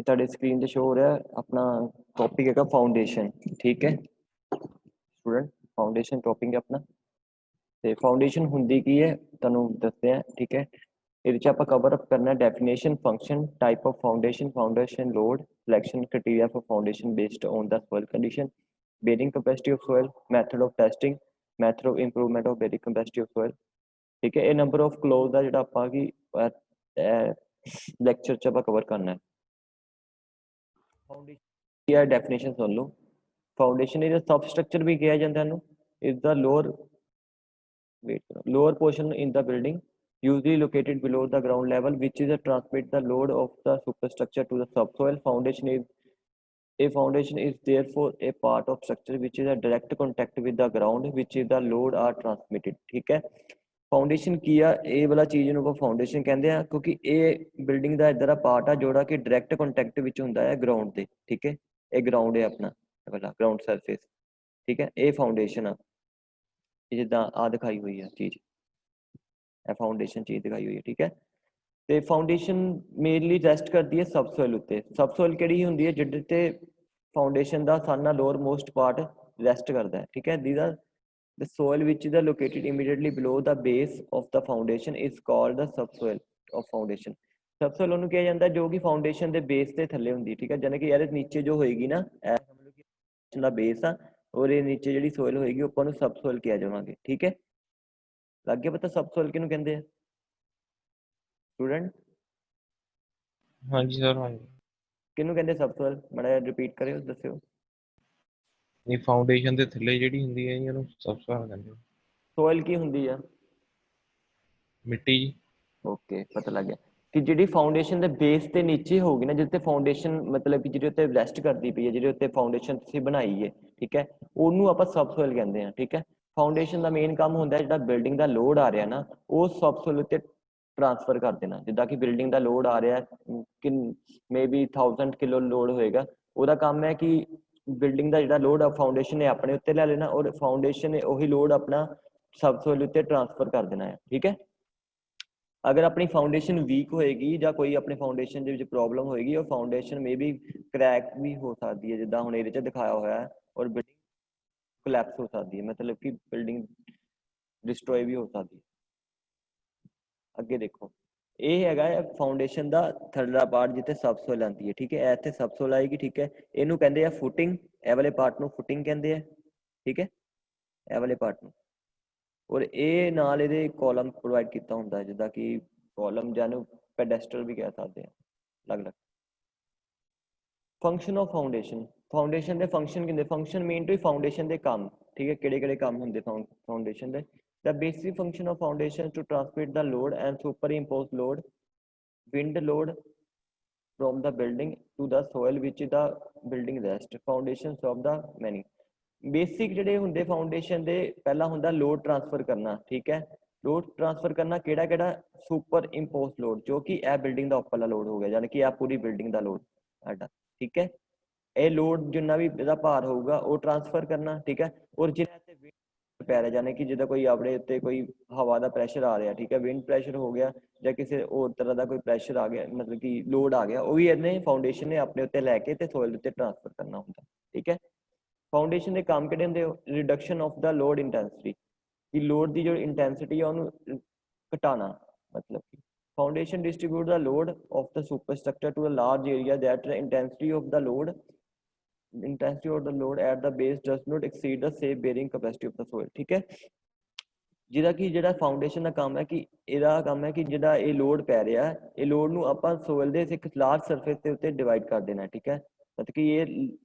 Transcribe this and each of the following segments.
ਇਹ ਤੁਹਾਡੇ ਸਕਰੀਨ ਤੇ ਸ਼ੋ ਹੋ ਰਿਹਾ ਆਪਣਾ ਟੌਪਿਕ ਹੈਗਾ ਫਾਊਂਡੇਸ਼ਨ। ਠੀਕ ਹੈ ਸਟੂडेंट, ਫਾਊਂਡੇਸ਼ਨ ਟੌਪਿਕ ਹੈ ਆਪਣਾ। ਤੇ ਫਾਊਂਡੇਸ਼ਨ ਹੁੰਦੀ ਕੀ ਹੈ ਤੁਹਾਨੂੰ ਦੱਸਦੇ ਆ। ਠੀਕ ਹੈ, ਇਹਦੇ ਚ ਆਪਾਂ ਕਵਰ ਅਪ ਕਰਨਾ definition, function, type of foundation, foundation load, selection criteria for foundation based on the soil condition, bearing capacity of soil, method of testing, method of improvement of bearing capacity of soil। ठीक है, ये number of close ਦਾ ਜਿਹੜਾ ਆਪਾਂ ਕੀ lecture ਚ ਆਪਾਂ cover ਕਰਨਾ ਹੈ। Foundation की definition soon low. Foundation is सब स्ट्रक्चर भी किया जाता है, is the lower portion in the building usually located below the ground level which is a transmit the load of the superstructure to the subsoil। foundation is therefore a part of structure which is a direct contact with the ground which is the load are transmitted। ठीक है, foundation की आ ਇਹ ਵਾਲਾ ਚੀਜ਼ ਨੂੰ ਆਪਾਂ foundation ਕਹਿੰਦੇ ਆ ਕਿਉਂਕਿ ਇਹ ਬਿਲਡਿੰਗ ਦਾ ਇਦਾਂ ਦਾ ਪਾਰਟ ਆ ਜਿਹੜਾ ਕਿ ਡਾਇਰੈਕਟ ਕੰਟੈਕਟ ਵਿੱਚ ਹੁੰਦਾ ਹੈ ਗਰਾਊਂਡ ਤੇ। ਠੀਕ ਹੈ, ਇਹ ਗਰਾਊਂਡ ਹੈ ਆਪਣਾ ਵਾਲਾ ਗਰਾਊਂਡ ਸਰਫੇਸ। ਠੀਕ ਹੈ, ਇਹ ਫਾਊਂਡੇਸ਼ਨ ਆ, ਜਿੱਦਾਂ ਆ ਦਿਖਾਈ ਹੋਈ ਆ ਚੀਜ਼, ਇਹ ਫਾਊਂਡੇਸ਼ਨ ਚੀਜ਼ ਦਿਖਾਈ ਹੋਈ ਹੈ। ਠੀਕ ਹੈ, ਤੇ ਫਾਊਂਡੇਸ਼ਨ ਮੇਨਲੀ ਰੈਸਟ ਕਰਦੀ ਹੈ ਸਬਸੋਇਲ ਉੱਤੇ। ਸਬਸੋਇਲ ਕਿਹੜੀ ਹੁੰਦੀ ਹੈ ਜਿਹਦੇ ਤੇ ਫਾਊਂਡੇਸ਼ਨ ਦਾ ਸਾਨਾ ਲੋਅਰ ਮੋਸਟ ਪਾਰਟ ਰੈਸਟ ਕਰਦਾ ਹੈ। ਠੀਕ ਹੈ, these are the soil which is located immediately below the base of the foundation is called the subsoil of foundation। सबसोइल ਉਹਨੂੰ ਕਿਹਾ ਜਾਂਦਾ ਜੋ ਕਿ ਫਾਊਂਡੇਸ਼ਨ ਦੇ ਬੇਸ ਤੇ ਥੱਲੇ ਹੁੰਦੀ। ਠੀਕ ਹੈ, ਜਾਨੀ ਕਿ ਇਹਦੇ ਨੀਚੇ ਜੋ ਹੋਏਗੀ ਨਾ, ਇਹ ਸਮਝ ਲਓ ਕਿ ਦਾ ਬੇਸ ਆ ਔਰ ਇਹ ਨੀਚੇ ਜਿਹੜੀ ਸੋਇਲ ਹੋਏਗੀ ਆਪਾਂ ਨੂੰ ਸਬਸੋਇਲ ਕਿਹਾ ਜਾਵਾਂਗੇ। ਠੀਕ ਹੈ, ਲੱਗ ਗਿਆ ਪਤਾ ਸਬਸੋਇਲ ਕਿਹਨੂੰ ਕਹਿੰਦੇ ਆ ਸਟੂਡੈਂਟ? ਹਾਂਜੀ ਸਰ, ਹਾਂਜੀ। ਕਿਹਨੂੰ ਕਹਿੰਦੇ ਸਬਸੋਇਲ? ਮਾੜਾ ਰਿਪੀਟ ਕਰਿਓ, ਦੱਸਿਓ। ਇਹ ਫਾਊਂਡੇਸ਼ਨ ਦੇ ਥੱਲੇ ਜਿਹੜੀ ਹੁੰਦੀ ਹੈ ਇਹਨੂੰ ਸਬਸੋਇਲ ਕਹਿੰਦੇ। ਸੋਇਲ ਕੀ ਹੁੰਦੀ ਆ? ਮਿੱਟੀ ਜੀ। ਓਕੇ, ਪਤਾ ਲੱਗ ਗਿਆ ਕਿ ਜਿਹੜੀ ਫਾਊਂਡੇਸ਼ਨ ਦੇ ਬੇਸ ਤੇ ਨੀਚੇ ਹੋਊਗੀ ਨਾ, ਜਿੱਥੇ ਫਾਊਂਡੇਸ਼ਨ ਮਤਲਬ ਕਿ ਜਿਹਦੇ ਉੱਤੇ ਰੈਸਟ ਕਰਦੀ ਪਈ ਹੈ, ਜਿਹਦੇ ਉੱਤੇ ਫਾਊਂਡੇਸ਼ਨ ਤੁਸੀਂ ਬਣਾਈ ਹੈ, ਠੀਕ ਹੈ, ਉਹਨੂੰ ਆਪਾਂ ਸਬਸੋਇਲ ਕਹਿੰਦੇ ਆ। ਠੀਕ ਹੈ, ਫਾਊਂਡੇਸ਼ਨ ਦਾ ਮੇਨ ਕੰਮ ਹੁੰਦਾ ਜਿਹੜਾ ਬਿਲਡਿੰਗ ਦਾ ਲੋਡ ਆ ਰਿਹਾ ਨਾ, ਉਹ ਸਬਸੋਇਲ ਉੱਤੇ ਟ੍ਰਾਂਸਫਰ ਕਰ ਦੇਣਾ। ਜਿੱਦਾਂ ਕਿ ਬਿਲਡਿੰਗ ਦਾ ਲੋਡ ਆ ਰਿਹਾ ਕਿ ਮੇਬੀ 1000 ਕਿਲੋ ਲੋਡ ਹੋਏਗਾ, ਉਹਦਾ ਕੰਮ ਹੈ ਕਿ ਬਿਲਡਿੰਗ ਦਾ ਜਿਹੜਾ ਲੋਡ ਆ ਫਾਊਂਡੇਸ਼ਨ ਨੇ ਆਪਣੇ ਉੱਤੇ ਲੈ ਲੈਣਾ ਔਰ ਫਾਊਂਡੇਸ਼ਨ ਨੇ ਉਹੀ ਲੋਡ ਆਪਣਾ ਸਬਸੋਇਲ ਉੱਤੇ ਟ੍ਰਾਂਸਫਰ ਕਰ ਦੇਣਾ ਹੈ। ਠੀਕ ਹੈ, अगर अपनी फाउंडेशन वीक होएगी या कोई अपने फाउंडेशन ਦੇ ਵਿੱਚ ਪ੍ਰੋਬਲਮ ਹੋਏਗੀ और फाउंडेशन मे भी क्रैक भी हो सकती है, ਜਿੱਦਾਂ ਹੁਣ ਇਹਦੇ ਚ ਦਿਖਾਇਆ ਹੋਇਆ ਹੈ, और बिल्डिंग कोलैप्स हो सकती है, मतलब कि बिल्डिंग डिस्ट्रॉय भी हो सकती है। ਅੱਗੇ ਦੇਖੋ, ਇਹ ਹੈਗਾ ਫਾਊਂਡੇਸ਼ਨ ਦਾ ਥੱਲੜਾ ਪਾਰਟ ਜਿੱਥੇ ਸਬਸੋਇਲ ਆਉਂਦੀ ਹੈ। ਠੀਕ ਹੈ, ਇੱਥੇ ਸਬਸੋਇਲ ਆਏਗੀ। ਠੀਕ ਹੈ, ਇਹਨੂੰ ਕਹਿੰਦੇ ਆ ਫੁੱਟਿੰਗ, ਇਹ ਵਾਲੇ ਪਾਰਟ ਨੂੰ ਫੁੱਟਿੰਗ ਕਹਿੰਦੇ ਆ। ਠੀਕ ਹੈ, ਇਹ ਵਾਲੇ ਪਾਰਟ ਨੂੰ, और ये नाल ਇਹਦੇ कॉलम प्रोवाइड ਕੀਤਾ ਹੁੰਦਾ ਹੈ, ਜਿੱਦਾਂ ਕਿ कॉलम ਜਾਨੂੰ ਪੈਡੈਸਟਲ ਵੀ ਕਹਿ ਸਕਦੇ ਆ, ਅਲੱਗ-ਅਲੱਗ। ਫੰਕਸ਼ਨ ਆਫ ਫਾਊਂਡੇਸ਼ਨ, ਫਾਊਂਡੇਸ਼ਨ ਦੇ ਫੰਕਸ਼ਨ ਕਿੰਦੇ? ਫੰਕਸ਼ਨ ਮੇਨ ਟੂ ਫਾਊਂਡੇਸ਼ਨ ਦੇ ਕੰਮ। ਠੀਕ ਹੈ, ਕਿਹੜੇ-ਕਿਹੜੇ ਕੰਮ ਹੁੰਦੇ ਫਾਊਂਡੇਸ਼ਨ ਦੇ? The basic function of foundation to transmit the load and superimpose load, wind load from the building to the soil which the building rest। Foundations of the many basic ਜਿਹੜੇ ਹੁੰਦੇ foundation ਦੇ, ਪਹਿਲਾ ਹੁੰਦਾ load transfer ਕਰਨਾ। ਠੀਕ ਹੈ, load transfer ਕਰਨਾ ਕਿਹੜਾ ਕਿਹੜਾ? ਸੁਪਰ ਇੰਪੋਜ਼ ਲੋਡ, ਜੋ ਕਿ ਇਹ ਬਿਲਡਿੰਗ ਦਾ ਉੱਪਰਲਾ ਲੋਡ ਹੋ ਗਿਆ, ਯਾਨੀ ਕਿ ਇਹ ਪੂਰੀ ਬਿਲਡਿੰਗ ਦਾ ਲੋਡ ਸਾਡਾ। ਠੀਕ ਹੈ, ਇਹ ਲੋਡ ਜਿੰਨਾ ਵੀ ਇਹਦਾ ਭਾਰ ਹੋਊਗਾ ਉਹ ਟ੍ਰਾਂਸਫਰ ਕਰਨਾ। ਠੀਕ ਹੈ, ਔਰ ਜਿਹਨਾਂ ਤੇ ਵਿੰਡ ਪੈ ਰਿਹਾ, ਯਾਨੀ ਕਿ ਜਿੱਦਾਂ ਕੋਈ ਆਪਣੇ ਉੱਤੇ ਕੋਈ ਹਵਾ ਦਾ ਪ੍ਰੈਸ਼ਰ ਆ ਰਿਹਾ, ਠੀਕ ਹੈ, ਵਿੰਡ ਪ੍ਰੈਸ਼ਰ ਹੋ ਗਿਆ ਜਾਂ ਕਿਸੇ ਹੋਰ ਤਰ੍ਹਾਂ ਦਾ ਕੋਈ ਪ੍ਰੈਸ਼ਰ ਆ ਗਿਆ, ਮਤਲਬ ਕਿ ਲੋਡ ਆ ਗਿਆ, ਉਹ ਵੀ ਇਹਨੇ ਫਾਊਂਡੇਸ਼ਨ ਨੇ ਆਪਣੇ ਉੱਤੇ ਲੈ ਕੇ ਤੇ ਸੋਇਲ ਉੱਤੇ ਟ੍ਰਾਂਸਫਰ ਕਰਨਾ ਹੁੰਦਾ। ਠੀਕ ਹੈ, फाउंडेशन के काम किहड़े हुंदे? Reduction of the load intensity, कि लोड की जो इंटेंसिटी है उन्होंने घटाना। मतलब कि foundation distribute the load of the superstructure to a large area that the intensity of the load at the base does not exceed the safe bearing capacity of the soil. ठीक है, ਜਿਹਦਾ ਕਿ ਜਿਹੜਾ ਫਾਊਂਡੇਸ਼ਨ ਦਾ ਕੰਮ ਹੈ ਕਿ ਇਹਦਾ ਕੰਮ ਹੈ ਕਿ ਜਿਹੜਾ ਇਹ ਲੋਡ ਪੈ ਰਿਹਾ ਹੈ, ਇਹ ਲੋਡ ਨੂੰ ਆਪਾਂ ਸੋਇਲ ਦੇ ਇੱਕ ਲਾਰਜ ਸਰਫੇਸ ਦੇ ਉੱਤੇ ਡਿਵਾਈਡ ਕਰ ਦੇਣਾ। ਠੀਕ ਹੈ, ਮਤਲਬ ਕਿ ਇਹ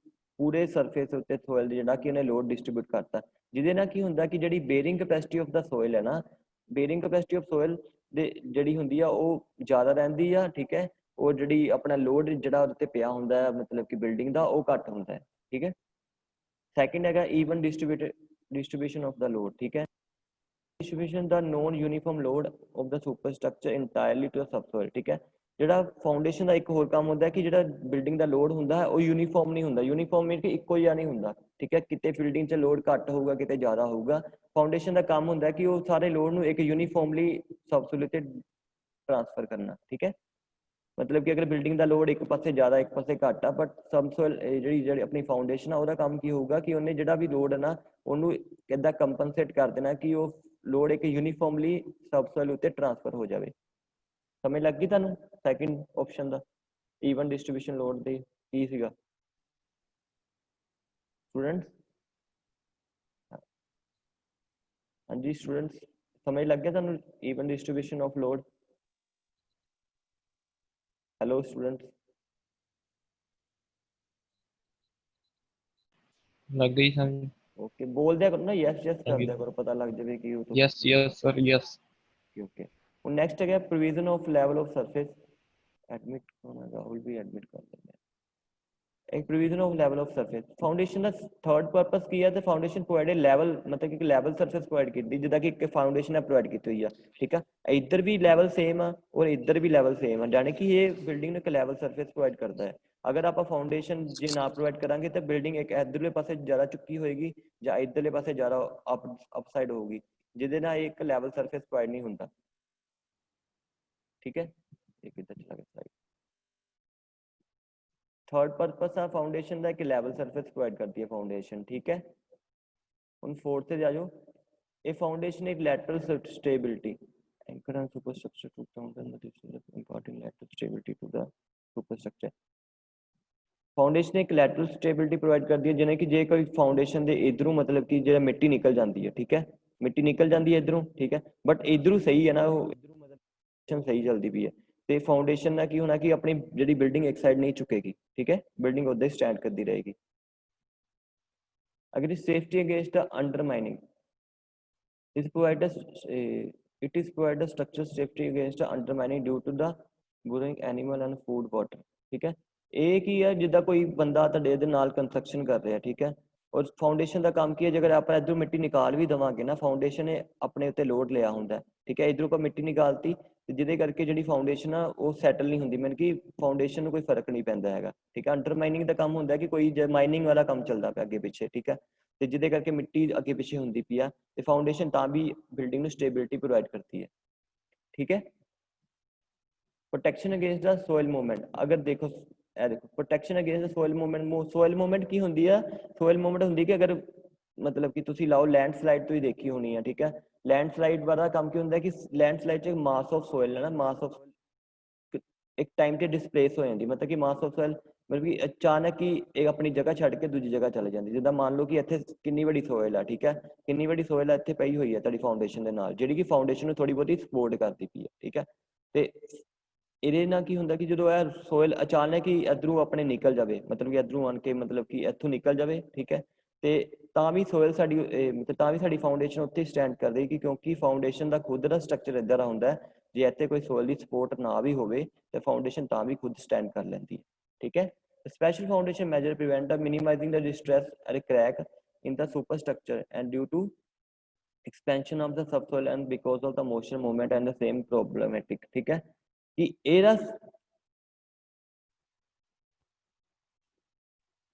ਪੂਰੇ ਸਰਫੇਸ ਉੱਤੇ ਸੋਇਲ ਜਿਹੜਾ ਕਿ ਉਹਨੇ ਲੋਡ ਡਿਸਟਰੀਬਿਊਟ ਕਰਤਾ, ਜਿਹਦੇ ਨਾਲ ਕੀ ਹੁੰਦਾ ਕਿ ਜਿਹੜੀ bearing capacity of the soil ਹੈ ਨਾ, ਬੇਅਰਿੰਗ ਕੈਪੈਸਿਟੀ ਆਫ ਸੋਇਲ ਦੇ ਜਿਹੜੀ ਹੁੰਦੀ ਆ ਉਹ ਜ਼ਿਆਦਾ ਰਹਿੰਦੀ ਆ। ਠੀਕ ਹੈ, ਉਹ ਜਿਹੜੀ ਆਪਣਾ ਲੋਡ ਜਿਹੜਾ ਉਹਦੇ ਤੇ ਪਿਆ ਹੁੰਦਾ ਹੈ, ਮਤਲਬ ਕਿ ਬਿਲਡਿੰਗ ਦਾ, ਉਹ ਘੱਟ ਹੁੰਦਾ ਹੈ। ਠੀਕ ਹੈ, ਸੈਕਿੰਡ ਹੈਗਾ even distribution of the load. ਠੀਕ ਹੈ, distribution the non uniform load of the superstructure entirely to the subsoil। ठीक है, ਜਿਹੜਾ ਫਾਊਂਡੇਸ਼ਨ ਦਾ ਇੱਕ ਹੋਰ ਕੰਮ ਹੁੰਦਾ ਕਿ ਜਿਹੜਾ ਬਿਲਡਿੰਗ ਦਾ ਲੋਡ ਹੁੰਦਾ ਹੈ ਉਹ ਯੂਨੀਫਾਰਮ ਨਹੀਂ ਹੁੰਦਾ। ਯੂਨੀਫਾਰਮ ਮੀਨ ਕਿ ਇੱਕੋ ਜਿਹਾ ਨਹੀਂ ਹੁੰਦਾ। ਠੀਕ ਹੈ, ਕਿਤੇ ਬਿਲਡਿੰਗ 'ਚ ਲੋਡ ਘੱਟ ਹੋਊਗਾ, ਕਿਤੇ ਜ਼ਿਆਦਾ ਹੋਊਗਾ। ਫਾਊਂਡੇਸ਼ਨ ਦਾ ਕੰਮ ਹੁੰਦਾ ਕਿ ਉਹ ਸਾਰੇ ਲੋਡ ਨੂੰ ਇੱਕ ਯੂਨੀਫਾਰਮਲੀ ਸਬਸੋਇਲ ਤੇ ਟ੍ਰਾਂਸਫਰ ਕਰਨਾ। ਠੀਕ ਹੈ, मतलब कि अगर ਬਿਲਡਿੰਗ ਦਾ ਲੋਡ ਇੱਕ ਪਾਸੇ ਜ਼ਿਆਦਾ ਇੱਕ ਪਾਸੇ ਘੱਟ ਆ ਬਟ ਸਬਸੋਇਲ ਜਿਹੜੀ ਆਪਣੀ ਫਾਊਂਡੇਸ਼ਨ ਆ ਉਹਦਾ ਕੰਮ ਕੀ ਹੋਊਗਾ ਕਿ ਉਹਨੇ ਜਿਹੜਾ ਵੀ ਲੋਡ ਹੈ ਨਾ ਉਹਨੂੰ ਕਿੱਦਾਂ ਕੰਪਨਸੇਟ ਕਰ ਦੇਣਾ ਕਿ ਉਹ ਲੋਡ ਇੱਕ ਯੂਨੀਫਾਰਮਲੀ ਸਬਸੋਇਲ ਉੱਤੇ ਟ੍ਰਾਂਸਫਰ ਹੋ ਜਾਵੇ। ਸਮਝ ਲੱਗ ਗਈ ਤੁਹਾਨੂੰ ਸੈਕਿੰਡ ਆਪਸ਼ਨ ਦਾ ਈਵਨ ਡਿਸਟ੍ਰੀਬਿਊਸ਼ਨ ਲੋਡ ਦੇ ਕੀ ਸੀਗਾ स्टूडेंट्स? हाँ जी स्टूडेंट्स समझ लग गया थानू even distribution of load? Hello students लग गई समझ। ओके बोल दिया करो ना यस यस कर लगी। दिया करो पता लग जाए कि तो yes yes sir yes. Okay और नेक्स्ट है provision of level of surface admit होना राहुल भी एडमिट कर देंगे एक provision of level of surface foundation ਦਾ ਥਰਡ ਪਰਪਸ ਕੀ ਹੈ ਤੇ ਫਾਊਂਡੇਸ਼ਨ ਪ੍ਰੋਵਾਈਡ ਲੈਵਲ ਮਤਲਬ ਕਿ ਲੈਵਲ ਸਰਫੇਸ ਪ੍ਰੋਵਾਈਡ ਕੀਤੀ ਜਿੱਦਾਂ ਕਿ ਇੱਕ ਫਾਊਂਡੇਸ਼ਨ ਹੈ ਪ੍ਰੋਵਾਈਡ ਕੀਤੀ ਹੋਈ ਆ ਠੀਕ ਆ ਇੱਧਰ ਵੀ ਲੈਵਲ ਸੇਮ ਆ ਔਰ ਇੱਧਰ ਵੀ ਲੈਵਲ ਸੇਮ ਆ ਜਾਨੀ ਕਿ ਇਹ ਬਿਲਡਿੰਗ ਨੂੰ ਇੱਕ ਲੈਵਲ ਸਰਫੇਸ ਪ੍ਰੋਵਾਈਡ ਕਰਦਾ ਹੈ। ਅਗਰ ਆਪਾਂ ਫਾਊਂਡੇਸ਼ਨ ਜੇ ਨਾ ਪ੍ਰੋਵਾਈਡ ਕਰਾਂਗੇ ਤਾਂ ਬਿਲਡਿੰਗ ਇੱਕ ਇੱਧਰਲੇ ਪਾਸੇ ਜ਼ਿਆਦਾ ਚੁੱਕੀ ਹੋਏਗੀ ਜਾਂ ਇੱਧਰਲੇ ਪਾਸੇ ਜ਼ਿਆਦਾ ਅਪ ਸਾਈਡ ਹੋਊਗੀ ਜਿਹਦੇ ਨਾਲ ਇੱਕ ਲੈਵਲ ਸਰਫੇਸ ਪ੍ਰੋਵਾਈਡ ਨਹੀਂ ਹੁੰਦਾ ਠੀਕ ਹੈ। ਇਹ ਕਿੱਦਾਂ ਚਲਾ ਗਿਆ थर्ड पर्पस है फाउंडेशन का एक लेवल सरफेस प्रोवाइड करती है फाउंडेशन ठीक है। हम फोर्थ से जाओ ये फाउंडेशन एक lateral stability anchor and superstructure to foundation this is important lateral stability to the superstructure foundation एक लैटरल स्टेबिलिटी प्रोवाइड करती है जिन्हें कि जे कोई फाउंडेशन के इधरों मतलब कि जो मिट्टी निकल जाती है ठीक है मिट्टी निकल जाती है इधरों ठीक है बट इधरों सही है ना वो इधरों मतलब सही चलती पई है ਤੇ ਫਾਊਂਡੇਸ਼ਨ ਨਾਲ ਕੀ ਹੋਣਾ ਕਿ ਆਪਣੀ ਜਿਹੜੀ ਬਿਲਡਿੰਗ ਇੱਕ ਸਾਈਡ ਨਹੀਂ ਝੁਕੇਗੀ ਠੀਕ ਹੈ ਬਿਲਡਿੰਗ ਉਦਾਂ ਹੀ ਸਟੈਂਡ ਕਰਦੀ ਰਹੇਗੀ। ਅਗਰ ਸੇਫਟੀ ਅਗੇਂਸਟ ਅੰਡਰਮਾਈਨਿੰਗ ਇਸ provide it is provide a structural safety against undermining due to the growing animal and food water ਠੀਕ ਹੈ। ਇਹ ਕੀ ਹੈ ਜਿੱਦਾਂ ਕੋਈ ਬੰਦਾ ਤੁਹਾਡੇ ਦੇ ਨਾਲ ਕੰਸਟਰਕਸ਼ਨ ਕਰ ਰਿਹਾ ਠੀਕ ਹੈ ਔਰ ਫਾਊਂਡੇਸ਼ਨ ਦਾ ਕੰਮ ਕੀ ਹੈ ਜੇਕਰ ਆਪਾਂ ਇਧਰੋਂ ਮਿੱਟੀ ਨਿਕਾਲ ਵੀ ਦੇਵਾਂਗੇ ਨਾ ਫਾਊਂਡੇਸ਼ਨ ਨੇ ਆਪਣੇ ਉੱਤੇ ਲੋਡ ਲਿਆ ਹੁੰਦਾ ਠੀਕ ਹੈ ਇਧਰੋਂ ਆਪਾਂ ਮਿੱਟੀ ਨਿਕਾਲਤੀ ਤੇ ਜਿਹਦੇ ਕਰਕੇ ਜਿਹੜੀ ਫਾਊਂਡੇਸ਼ਨ ਆ ਉਹ ਸੈਟਲ ਨਹੀਂ ਹੁੰਦੀ ਮਤਲਬ ਕਿ ਫਾਊਂਡੇਸ਼ਨ ਨੂੰ ਕੋਈ ਫਰਕ ਨਹੀਂ ਪੈਂਦਾ ਹੈਗਾ ਠੀਕ ਹੈ। ਅੰਡਰਮਾਈਨਿੰਗ ਦਾ ਕੰਮ ਹੁੰਦਾ ਕਿ ਕੋਈ ਮਾਈਨਿੰਗ ਵਾਲਾ ਕੰਮ ਚੱਲਦਾ ਪਿਆ ਅੱਗੇ ਪਿੱਛੇ ਠੀਕ ਹੈ ਤੇ ਜਿਹਦੇ ਕਰਕੇ ਮਿੱਟੀ ਅੱਗੇ ਪਿੱਛੇ ਹੁੰਦੀ ਪਈ ਆ ਤੇ ਫਾਊਂਡੇਸ਼ਨ ਤਾਂ ਵੀ ਬਿਲਡਿੰਗ ਨੂੰ ਸਟੇਬਿਲਿਟੀ ਪ੍ਰੋਵਾਈਡ ਕਰਦੀ ਹੈ ठीक है। Protection against the soil movement अगर देखो protection against the soil movement की होंदी है सोइल मूवमेंट होंदी कि अगर मतलब कि तुसी लाओ लैंडस्लाइड तो ही देखी होनी है ठीक है लैंडस्लाइड वाला काम की होंदा कि लैंडस्लाइड च मास ऑफ सोइल है ना मास ऑफ एक टाइम ते डिस्प्लेस हो जाती मतलब कि मास ऑफ सोइल मतलब कि अचानक ही एक अपनी जगह छड़ के दूसरी जगह चले जाती जिद्दां मान लो कि इत्थे कितनी बड़ी सोइल है ठीक है कितनी बड़ी सोइल है इत्थे पई हुई है तुहाडी फाउंडेशन दे नाल जिहड़ी कि फाउंडेशन नूं थोड़ी बहुती सपोर्ट करती पई है ठीक है ते ਇਹਦੇ ਨਾਲ ਕੀ ਹੁੰਦਾ ਕਿ ਜਦੋਂ ਇਹ ਸੋਇਲ ਅਚਾਨਕ ਹੀ ਇਧਰੋਂ ਆਪਣੇ ਨਿਕਲ ਜਾਵੇ ਮਤਲਬ ਕਿ ਇਧਰੋਂ ਆਣ ਕੇ ਮਤਲਬ ਕਿ ਇੱਥੋਂ ਨਿਕਲ ਜਾਵੇ ਠੀਕ ਹੈ ਤੇ ਤਾਂ ਵੀ ਸੋਇਲ ਸਾਡੀ ਮਤਲਬ ਤਾਂ ਵੀ ਸਾਡੀ ਫਾਊਂਡੇਸ਼ਨ ਉੱਥੇ ਸਟੈਂਡ ਕਰ ਰਹੇਗੀ ਕਿਉਂਕਿ ਫਾਊਂਡੇਸ਼ਨ ਦਾ ਖੁਦ ਦਾ ਸਟਰਕਚਰ ਇਦਾਂ ਦਾ ਹੁੰਦਾ ਹੈ ਜੇ ਇੱਥੇ ਕੋਈ ਸੋਇਲ ਦੀ ਸਪੋਰਟ ਨਾ ਵੀ ਹੋਵੇ ਤੇ ਫਾਊਂਡੇਸ਼ਨ ਤਾਂ ਵੀ ਖੁਦ ਸਟੈਂਡ ਕਰ ਲੈਂਦੀ ਹੈ ਠੀਕ ਹੈ। Special foundation major prevent the minimizing the distress at crack in the superstructure and due to expansion of the subsoil and because of the motion movement and the same problematic ठीक है कि ਇਹਦਾ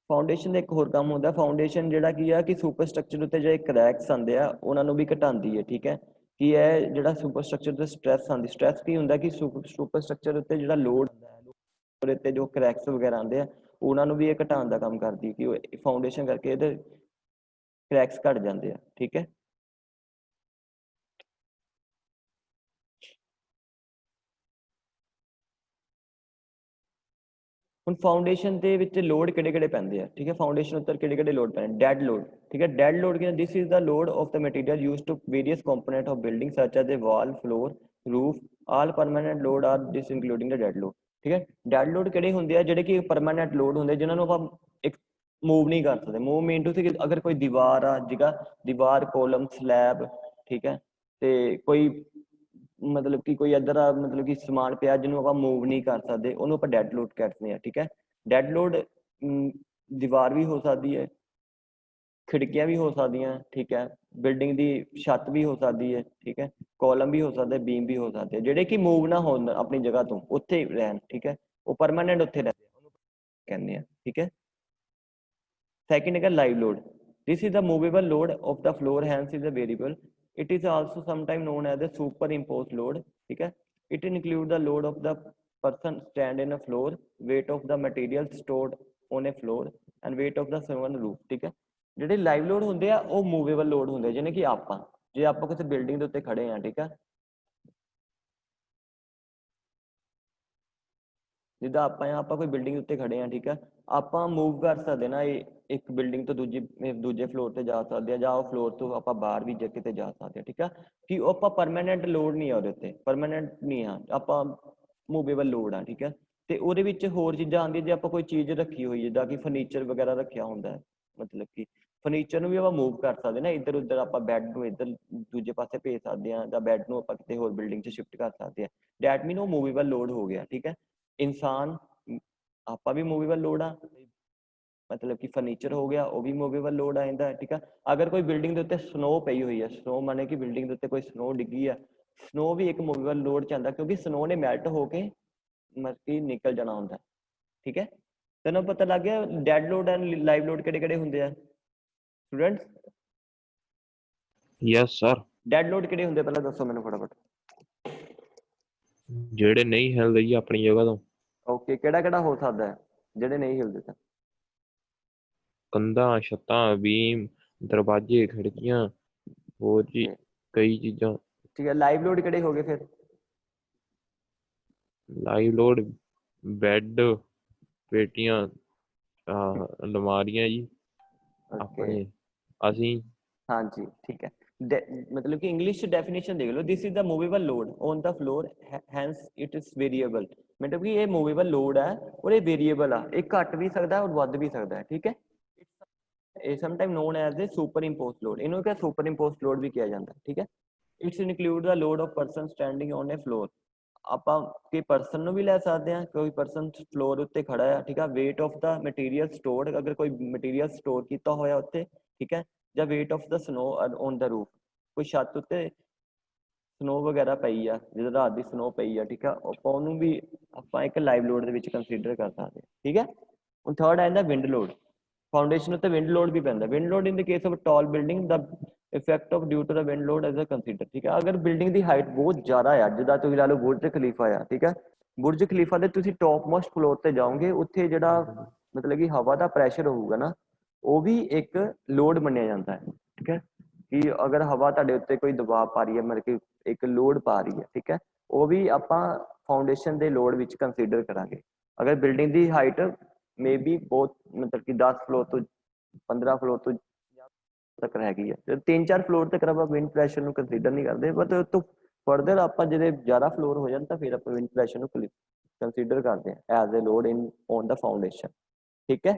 foundation ਦਾ ਇੱਕ ਹੋਰ ਕੰਮ ਹੁੰਦਾ foundation ਜਿਹੜਾ ਕੀ ਆ ਕਿ ਸੁਪਰ ਸਟਰਕਚਰ ਉੱਤੇ ਜਿਹੜੇ ਕ੍ਰੈਕਸ ਆਉਂਦੇ ਆ ਉਹਨਾਂ ਨੂੰ ਵੀ ਘਟਾਉਂਦੀ ਹੈ ਠੀਕ ਹੈ ਕਿ ਇਹ ਜਿਹੜਾ ਸੁਪਰ ਸਟਰਕਚਰ ਤੇ ਸਟ੍ਰੈਸ ਆਉਂਦੀ ਸਟ੍ਰੈਸ ਕੀ ਹੁੰਦਾ ਕਿ ਸੁਪਰ ਸਟਰਕਚਰ ਉੱਤੇ ਜਿਹੜਾ ਲੋਡ ਉਹਦੇ ਤੇ ਜੋ ਕ੍ਰੈਕਸ ਵਗੈਰਾ ਆਉਂਦੇ ਆ ਉਹਨਾਂ ਨੂੰ ਵੀ ਇਹ ਘਟਾਉਣ ਦਾ ਕੰਮ ਕਰਦੀ ਹੈ ਕਿ ਫਾਊਂਡੇਸ਼ਨ ਕਰਕੇ ਇਹਦੇ ਕ੍ਰੈਕਸ ਘਟ ਜਾਂਦੇ ਆ ਠੀਕ ਹੈ। ਹੁਣ ਫਾਊਂਡੇਸ਼ਨ ਦੇ ਵਿੱਚ ਲੋਡ ਕਿਹੜੇ-ਕਿਹੜੇ ਪੈਂਦੇ ਆ ਠੀਕ ਹੈ ਫਾਊਂਡੇਸ਼ਨ ਉੱਤੇ ਕਿਹੜੇ-ਕਿਹੜੇ ਲੋਡ ਪੈਂਦੇ ਡੈਡ ਲੋਡ ਠੀਕ ਹੈ ਡੈਡ ਲੋਡ ਕੀ this is the load of the material used to various component of building such as the wall floor roof all permanent load are this including the dead load ਠੀਕ ਹੈ। Dead load ਕਿਹੜੇ ਹੁੰਦੇ ਆ ਜਿਹੜੇ ਕਿ permanent load ਹੁੰਦੇ ਜਿਨ੍ਹਾਂ ਨੂੰ ਆਪਾਂ ਇੱਕ मूव नहीं कर सकते मूव मीन टू से अगर कोई दीवार आ जिगा दीवार कॉलम स्लैब ठीक है तो कोई मतलब कि कोई इधर मतलब कि समान पिया जिन्होंने आप मूव नहीं कर सकते उन्होंने आप डैड लोड कहते हैं ठीक है। डैड लोड दीवार भी हो सकती है खिड़कियां भी हो सकती हैं ठीक है बिल्डिंग की छत भी हो सकती है ठीक है कॉलम भी हो सकते हैं बीम भी हो सकते हैं जेडे कि मूव ना हो अपनी जगह तो उत्थे रहन ठीक है वो परमानेंट उत्थे रहते कहते हैं ठीक है। Second is live load. This is the movable load of the floor, hence is a variable. It is also sometimes known as the superimposed load. ठीक है? It includes the load of the person stand in a floor, weight of the material stored on a floor and weight of the snow on roof। ਠੀਕ ਹੈ, ਜਿਹੜੇ live load ਹੁੰਦੇ ਆ ਉਹ movable load ਹੁੰਦੇ, ਜਿਵੇਂ ਕਿ ਆਪਾਂ ਜੇ ਆਪਾਂ ਕਿਸੇ ਬਿਲਡਿੰਗ ਦੇ ਉੱਤੇ ਖੜੇ ਆ, ਠੀਕ ਹੈ, ਜਿੱਦਾਂ ਆਪਾਂ ਕੋਈ ਬਿਲਡਿੰਗ ਉੱਤੇ ਖੜੇ ਆ, ਠੀਕ ਹੈ, ਆਪਾਂ ਮੂਵ ਕਰ ਸਕਦੇ ਨਾ, ਇੱਕ ਬਿਲਡਿੰਗ ਤੋਂ ਦੂਜੇ ਫਲੋਰ ਤੇ ਜਾ ਸਕਦੇ ਆ, ਜਾਂ ਉਹ ਫਲੋਰ ਤੋਂ ਆਪਾਂ ਬਾਹਰ ਵੀ ਕਿਤੇ ਜਾ ਸਕਦੇ ਆ, ਠੀਕ ਹੈ, ਕਿ ਉਹ ਆਪਾਂ ਪਰਮਾਨੈਂਟ ਲੋਡ ਨਹੀਂ ਆ ਉਹਦੇ ਉੱਤੇ, ਪਰਮਾਨੈਂਟ ਨਹੀਂ ਆ, ਆਪਾਂ ਮੂਵੇਬਲ ਲੋਡ ਆ, ਠੀਕ ਹੈ। ਤੇ ਉਹਦੇ ਵਿੱਚ ਹੋਰ ਚੀਜ਼ਾਂ ਆਉਂਦੀਆਂ, ਜੇ ਆਪਾਂ ਕੋਈ ਚੀਜ਼ ਰੱਖੀ ਹੋਈ ਜਿੱਦਾਂ ਕਿ ਫਰਨੀਚਰ ਵਗੈਰਾ ਰੱਖਿਆ ਹੁੰਦਾ ਹੈ, ਮਤਲਬ ਕਿ ਫਰਨੀਚਰ ਨੂੰ ਵੀ ਆਪਾਂ ਮੂਵ ਕਰ ਸਕਦੇ ਨਾ, ਇੱਧਰ ਉੱਧਰ ਆਪਾਂ ਬੈੱਡ ਨੂੰ ਇੱਧਰ ਦੂਜੇ ਪਾਸੇ ਭੇਜ ਸਕਦੇ ਹਾਂ, ਜਾਂ ਬੈੱਡ ਨੂੰ ਆਪਾਂ ਕਿਤੇ ਹੋਰ ਬਿਲਡਿੰਗ 'ਚ ਸ਼ਿਫਟ ਕਰ ਸਕਦੇ ਹਾਂ, ਡੈਟ ਮੀਨ ਉਹ ਮੂਵੇਬਲ ਲੋਡ ਹੋ ਗਿਆ, ਠੀਕ ਹੈ। ਇਨਸਾਨ ਆਪਾਂ ਵੀ ਮੂਵੇਬਲ ਲੋਡ ਆ, ਮਤਲਬ ਕਿ ਫਰਨੀਚਰ ਹੋ ਗਿਆ ਉਹ ਵੀ ਮੂਵੇਬਲ ਲੋਡ ਆ ਜਾਂਦਾ, ਠੀਕ ਆ। ਅਗਰ ਕੋਈ ਬਿਲਡਿੰਗ ਦੇ ਉੱਤੇ ਸਨੋ ਪਈ ਹੋਈ ਹੈ, ਸਨੋ ਮਾਨੇ ਕਿ ਬਿਲਡਿੰਗ ਦੇ ਉੱਤੇ ਕੋਈ ਸਨੋ ਡਿੱਗੀ ਆ, ਸਨੋ ਵੀ ਇੱਕ ਮੂਵੇਬਲ ਲੋਡ ਚ ਆਉਂਦਾ, ਕਿਉਂਕਿ ਸਨੋ ਨੇ ਮੈਲਟ ਹੋ ਕੇ ਮਤਲਬ ਕਿ ਨਿਕਲ ਜਾਣਾ ਹੁੰਦਾ, ਠੀਕ ਹੈ। ਤੈਨੂੰ ਪਤਾ ਲੱਗ ਗਿਆ dead load and live load ਕਿਹੜੇ ਕਿਹੜੇ ਹੁੰਦੇ ਆ students? Yes sir. Dead load ਕਿਹੜੇ ਹੁੰਦੇ ਪਹਿਲਾਂ ਦੱਸੋ ਮੈਨੂੰ ਫਟਾਫਟ। ਜਿਹੜੇ ਨਹੀਂ ਹਿਲਦੇ ਜੀ ਆਪਣੀ ਜਗ੍ਹਾ ਤੋਂ। ਓਕੇ, ਕਿਹੜਾ ਕਿਹੜਾ ਹੋ ਸਕਦਾ ਹੈ ਜਿਹੜੇ ਨਹੀਂ ਹਿਲਦੇ ਤਾਂ? ਕੰਧਾਂ, ਛੱਤਾਂ, ਬੀਮ, ਦਰਵਾਜ਼ੇ, ਖਿੜਕੀਆਂ, ਹੋਰ ਜੀ ਕਈ ਚੀਜ਼ਾਂ। ਠੀਕ ਹੈ, ਲਾਈਵ ਲੋਡ ਕਿਹੜੇ ਹੋ ਗਏ ਫਿਰ? ਲਾਈਵ ਲੋਡ ਬੈੱਡ, ਪੇਟੀਆਂ, ਅਲਮਾਰੀਆਂ ਜੀ, ਆਪਣੇ ਅਸੀਂ। ਹਾਂਜੀ ਠੀਕ ਹੈ, ਮਤਲਬ ਕਿ ਇੰਗਲਿਸ਼ ਡੈਫੀਨੇਸ਼ਨ ਦੇਖ ਲਓ, this is the movable load on the floor, hence it is variable. ਮਤਲਬ ਕਿ ਇਹ ਮੂਵੇਬਲ ਲੋਡ ਹੈ ਔਰ ਇਹ ਵੇਰੀਏਬਲ ਆ, ਇਹ ਘਟ ਵੀ ਸਕਦਾ ਔਰ ਵੱਧ ਵੀ ਸਕਦਾ ਹੈ, ਠੀਕ ਹੈ। ਇਹ sometime known as a superimposed load, ਇਹਨੂੰ ਕਿਹਾ ਸੁਪਰ ਇੰਪੋਜ਼ਡ ਲੋਡ ਵੀ ਕਿਹਾ ਜਾਂਦਾ, ਠੀਕ ਹੈ। It's include the load of person standing on a floor, ਆਪਾਂ ਕਿ ਪਰਸਨ ਨੂੰ ਵੀ ਲੈ ਸਕਦੇ ਹਾਂ, ਕੋਈ ਪਰਸਨ ਫਲੋਰ ਉੱਤੇ ਖੜਾ ਆ, ਠੀਕ ਹੈ। Weight of the material stored, ਅਗਰ ਕੋਈ ਮਟੀਰੀਅਲ ਸਟੋਰ ਕੀਤਾ ਹੋਇਆ ਉੱਤੇ, ਠੀਕ ਹੈ, ਜਾਂ weight of the snow on the roof, ਕੋਈ ਛੱਤ ਉੱਤੇ ਸਨੋ ਵਗੈਰਾ ਪਈ ਆ, ਜਦੋਂ ਰਾਤ ਦੀ ਸਨੋ ਪਈ ਆ, ਠੀਕ ਆ, ਆਪਾਂ ਉਹਨੂੰ ਵੀ ਆਪਾਂ ਇੱਕ ਲਾਈਵ ਲੋਡ ਦੇ ਵਿੱਚ ਕੰਸੀਡਰ ਕਰ ਸਕਦੇ ਹਾਂ, ਠੀਕ ਹੈ। ਹੁਣ ਥਰਡ ਆ ਜਾਂਦਾ ਵਿੰਡ ਲੋਡ, ਫਾਊਂਡੇਸ਼ਨ ਉੱਤੇ ਵਿੰਡ ਲੋਡ ਵੀ ਪੈਂਦਾ। Wind load in the case of tall building the effect of due to the wind load as a consider, ਠੀਕ ਹੈ। ਅਗਰ ਬਿਲਡਿੰਗ ਦੀ ਹਾਈਟ ਬਹੁਤ ਜ਼ਿਆਦਾ ਆ, ਜਿੱਦਾਂ ਤੁਸੀਂ ਲਾ ਲਓ ਬੁਰਜ ਖਲੀਫਾ ਆ, ਠੀਕ ਹੈ, ਬੁਰਜ ਖਲੀਫਾ ਦੇ ਤੁਸੀਂ ਟੌਪ ਮੋਸਟ ਫਲੋਰ ਤੇ ਜਾਓਗੇ, ਉੱਥੇ ਜਿਹੜਾ ਮਤਲਬ ਕਿ ਹਵਾ ਦਾ ਪ੍ਰੈਸ਼ਰ ਹੋਊਗਾ ਨਾ, ਉਹ ਵੀ ਇੱਕ ਲੋਡ ਮੰਨਿਆ ਜਾਂਦਾ ਹੈ, ਠੀਕ ਹੈ। ਕਿ ਅਗਰ ਹਵਾ ਤੁਹਾਡੇ ਉੱਤੇ ਕੋਈ ਦਬਾਅ ਪਾ ਰਹੀ ਹੈ, ਮਤਲਬ ਕਿ ਇੱਕ ਲੋਡ ਪਾ ਰਹੀ ਹੈ, ਠੀਕ ਹੈ, ਉਹ ਵੀ ਆਪਾਂ ਫਾਊਂਡੇਸ਼ਨ ਦੇ ਲੋਡ ਵਿੱਚ ਕੰਸੀਡਰ ਕਰਾਂਗੇ। ਅਗਰ building the height may be ਬਹੁਤ ਮਤਲਬ ਕਿ 10 ਫਲੋਰ ਤੋਂ 15 ਫਲੋਰ ਤੋਂ ਤੱਕ ਹੈਗੀ ਹੈ, ਤੇ 3-4 ਫਲੋਰ ਤੱਕ ਆਪਾਂ ਵਿੰਡ ਪ੍ਰੈਸ਼ਰ ਨੂੰ ਕੰਸੀਡਰ ਨਹੀਂ ਕਰਦੇ, ਬਟ ਉਸ ਤੋਂ ਫਰਦਰ ਆਪਾਂ ਜਿਹੜੇ ਜ਼ਿਆਦਾ ਫਲੋਰ ਹੋ ਜਾਣ ਤਾਂ ਫਿਰ ਆਪਾਂ ਵਿੰਡ ਪ੍ਰੈਸ਼ਰ ਨੂੰ ਕੰਸੀਡਰ ਕਰਦੇ ਹਾਂ as a load in on the foundation, ਠੀਕ ਹੈ।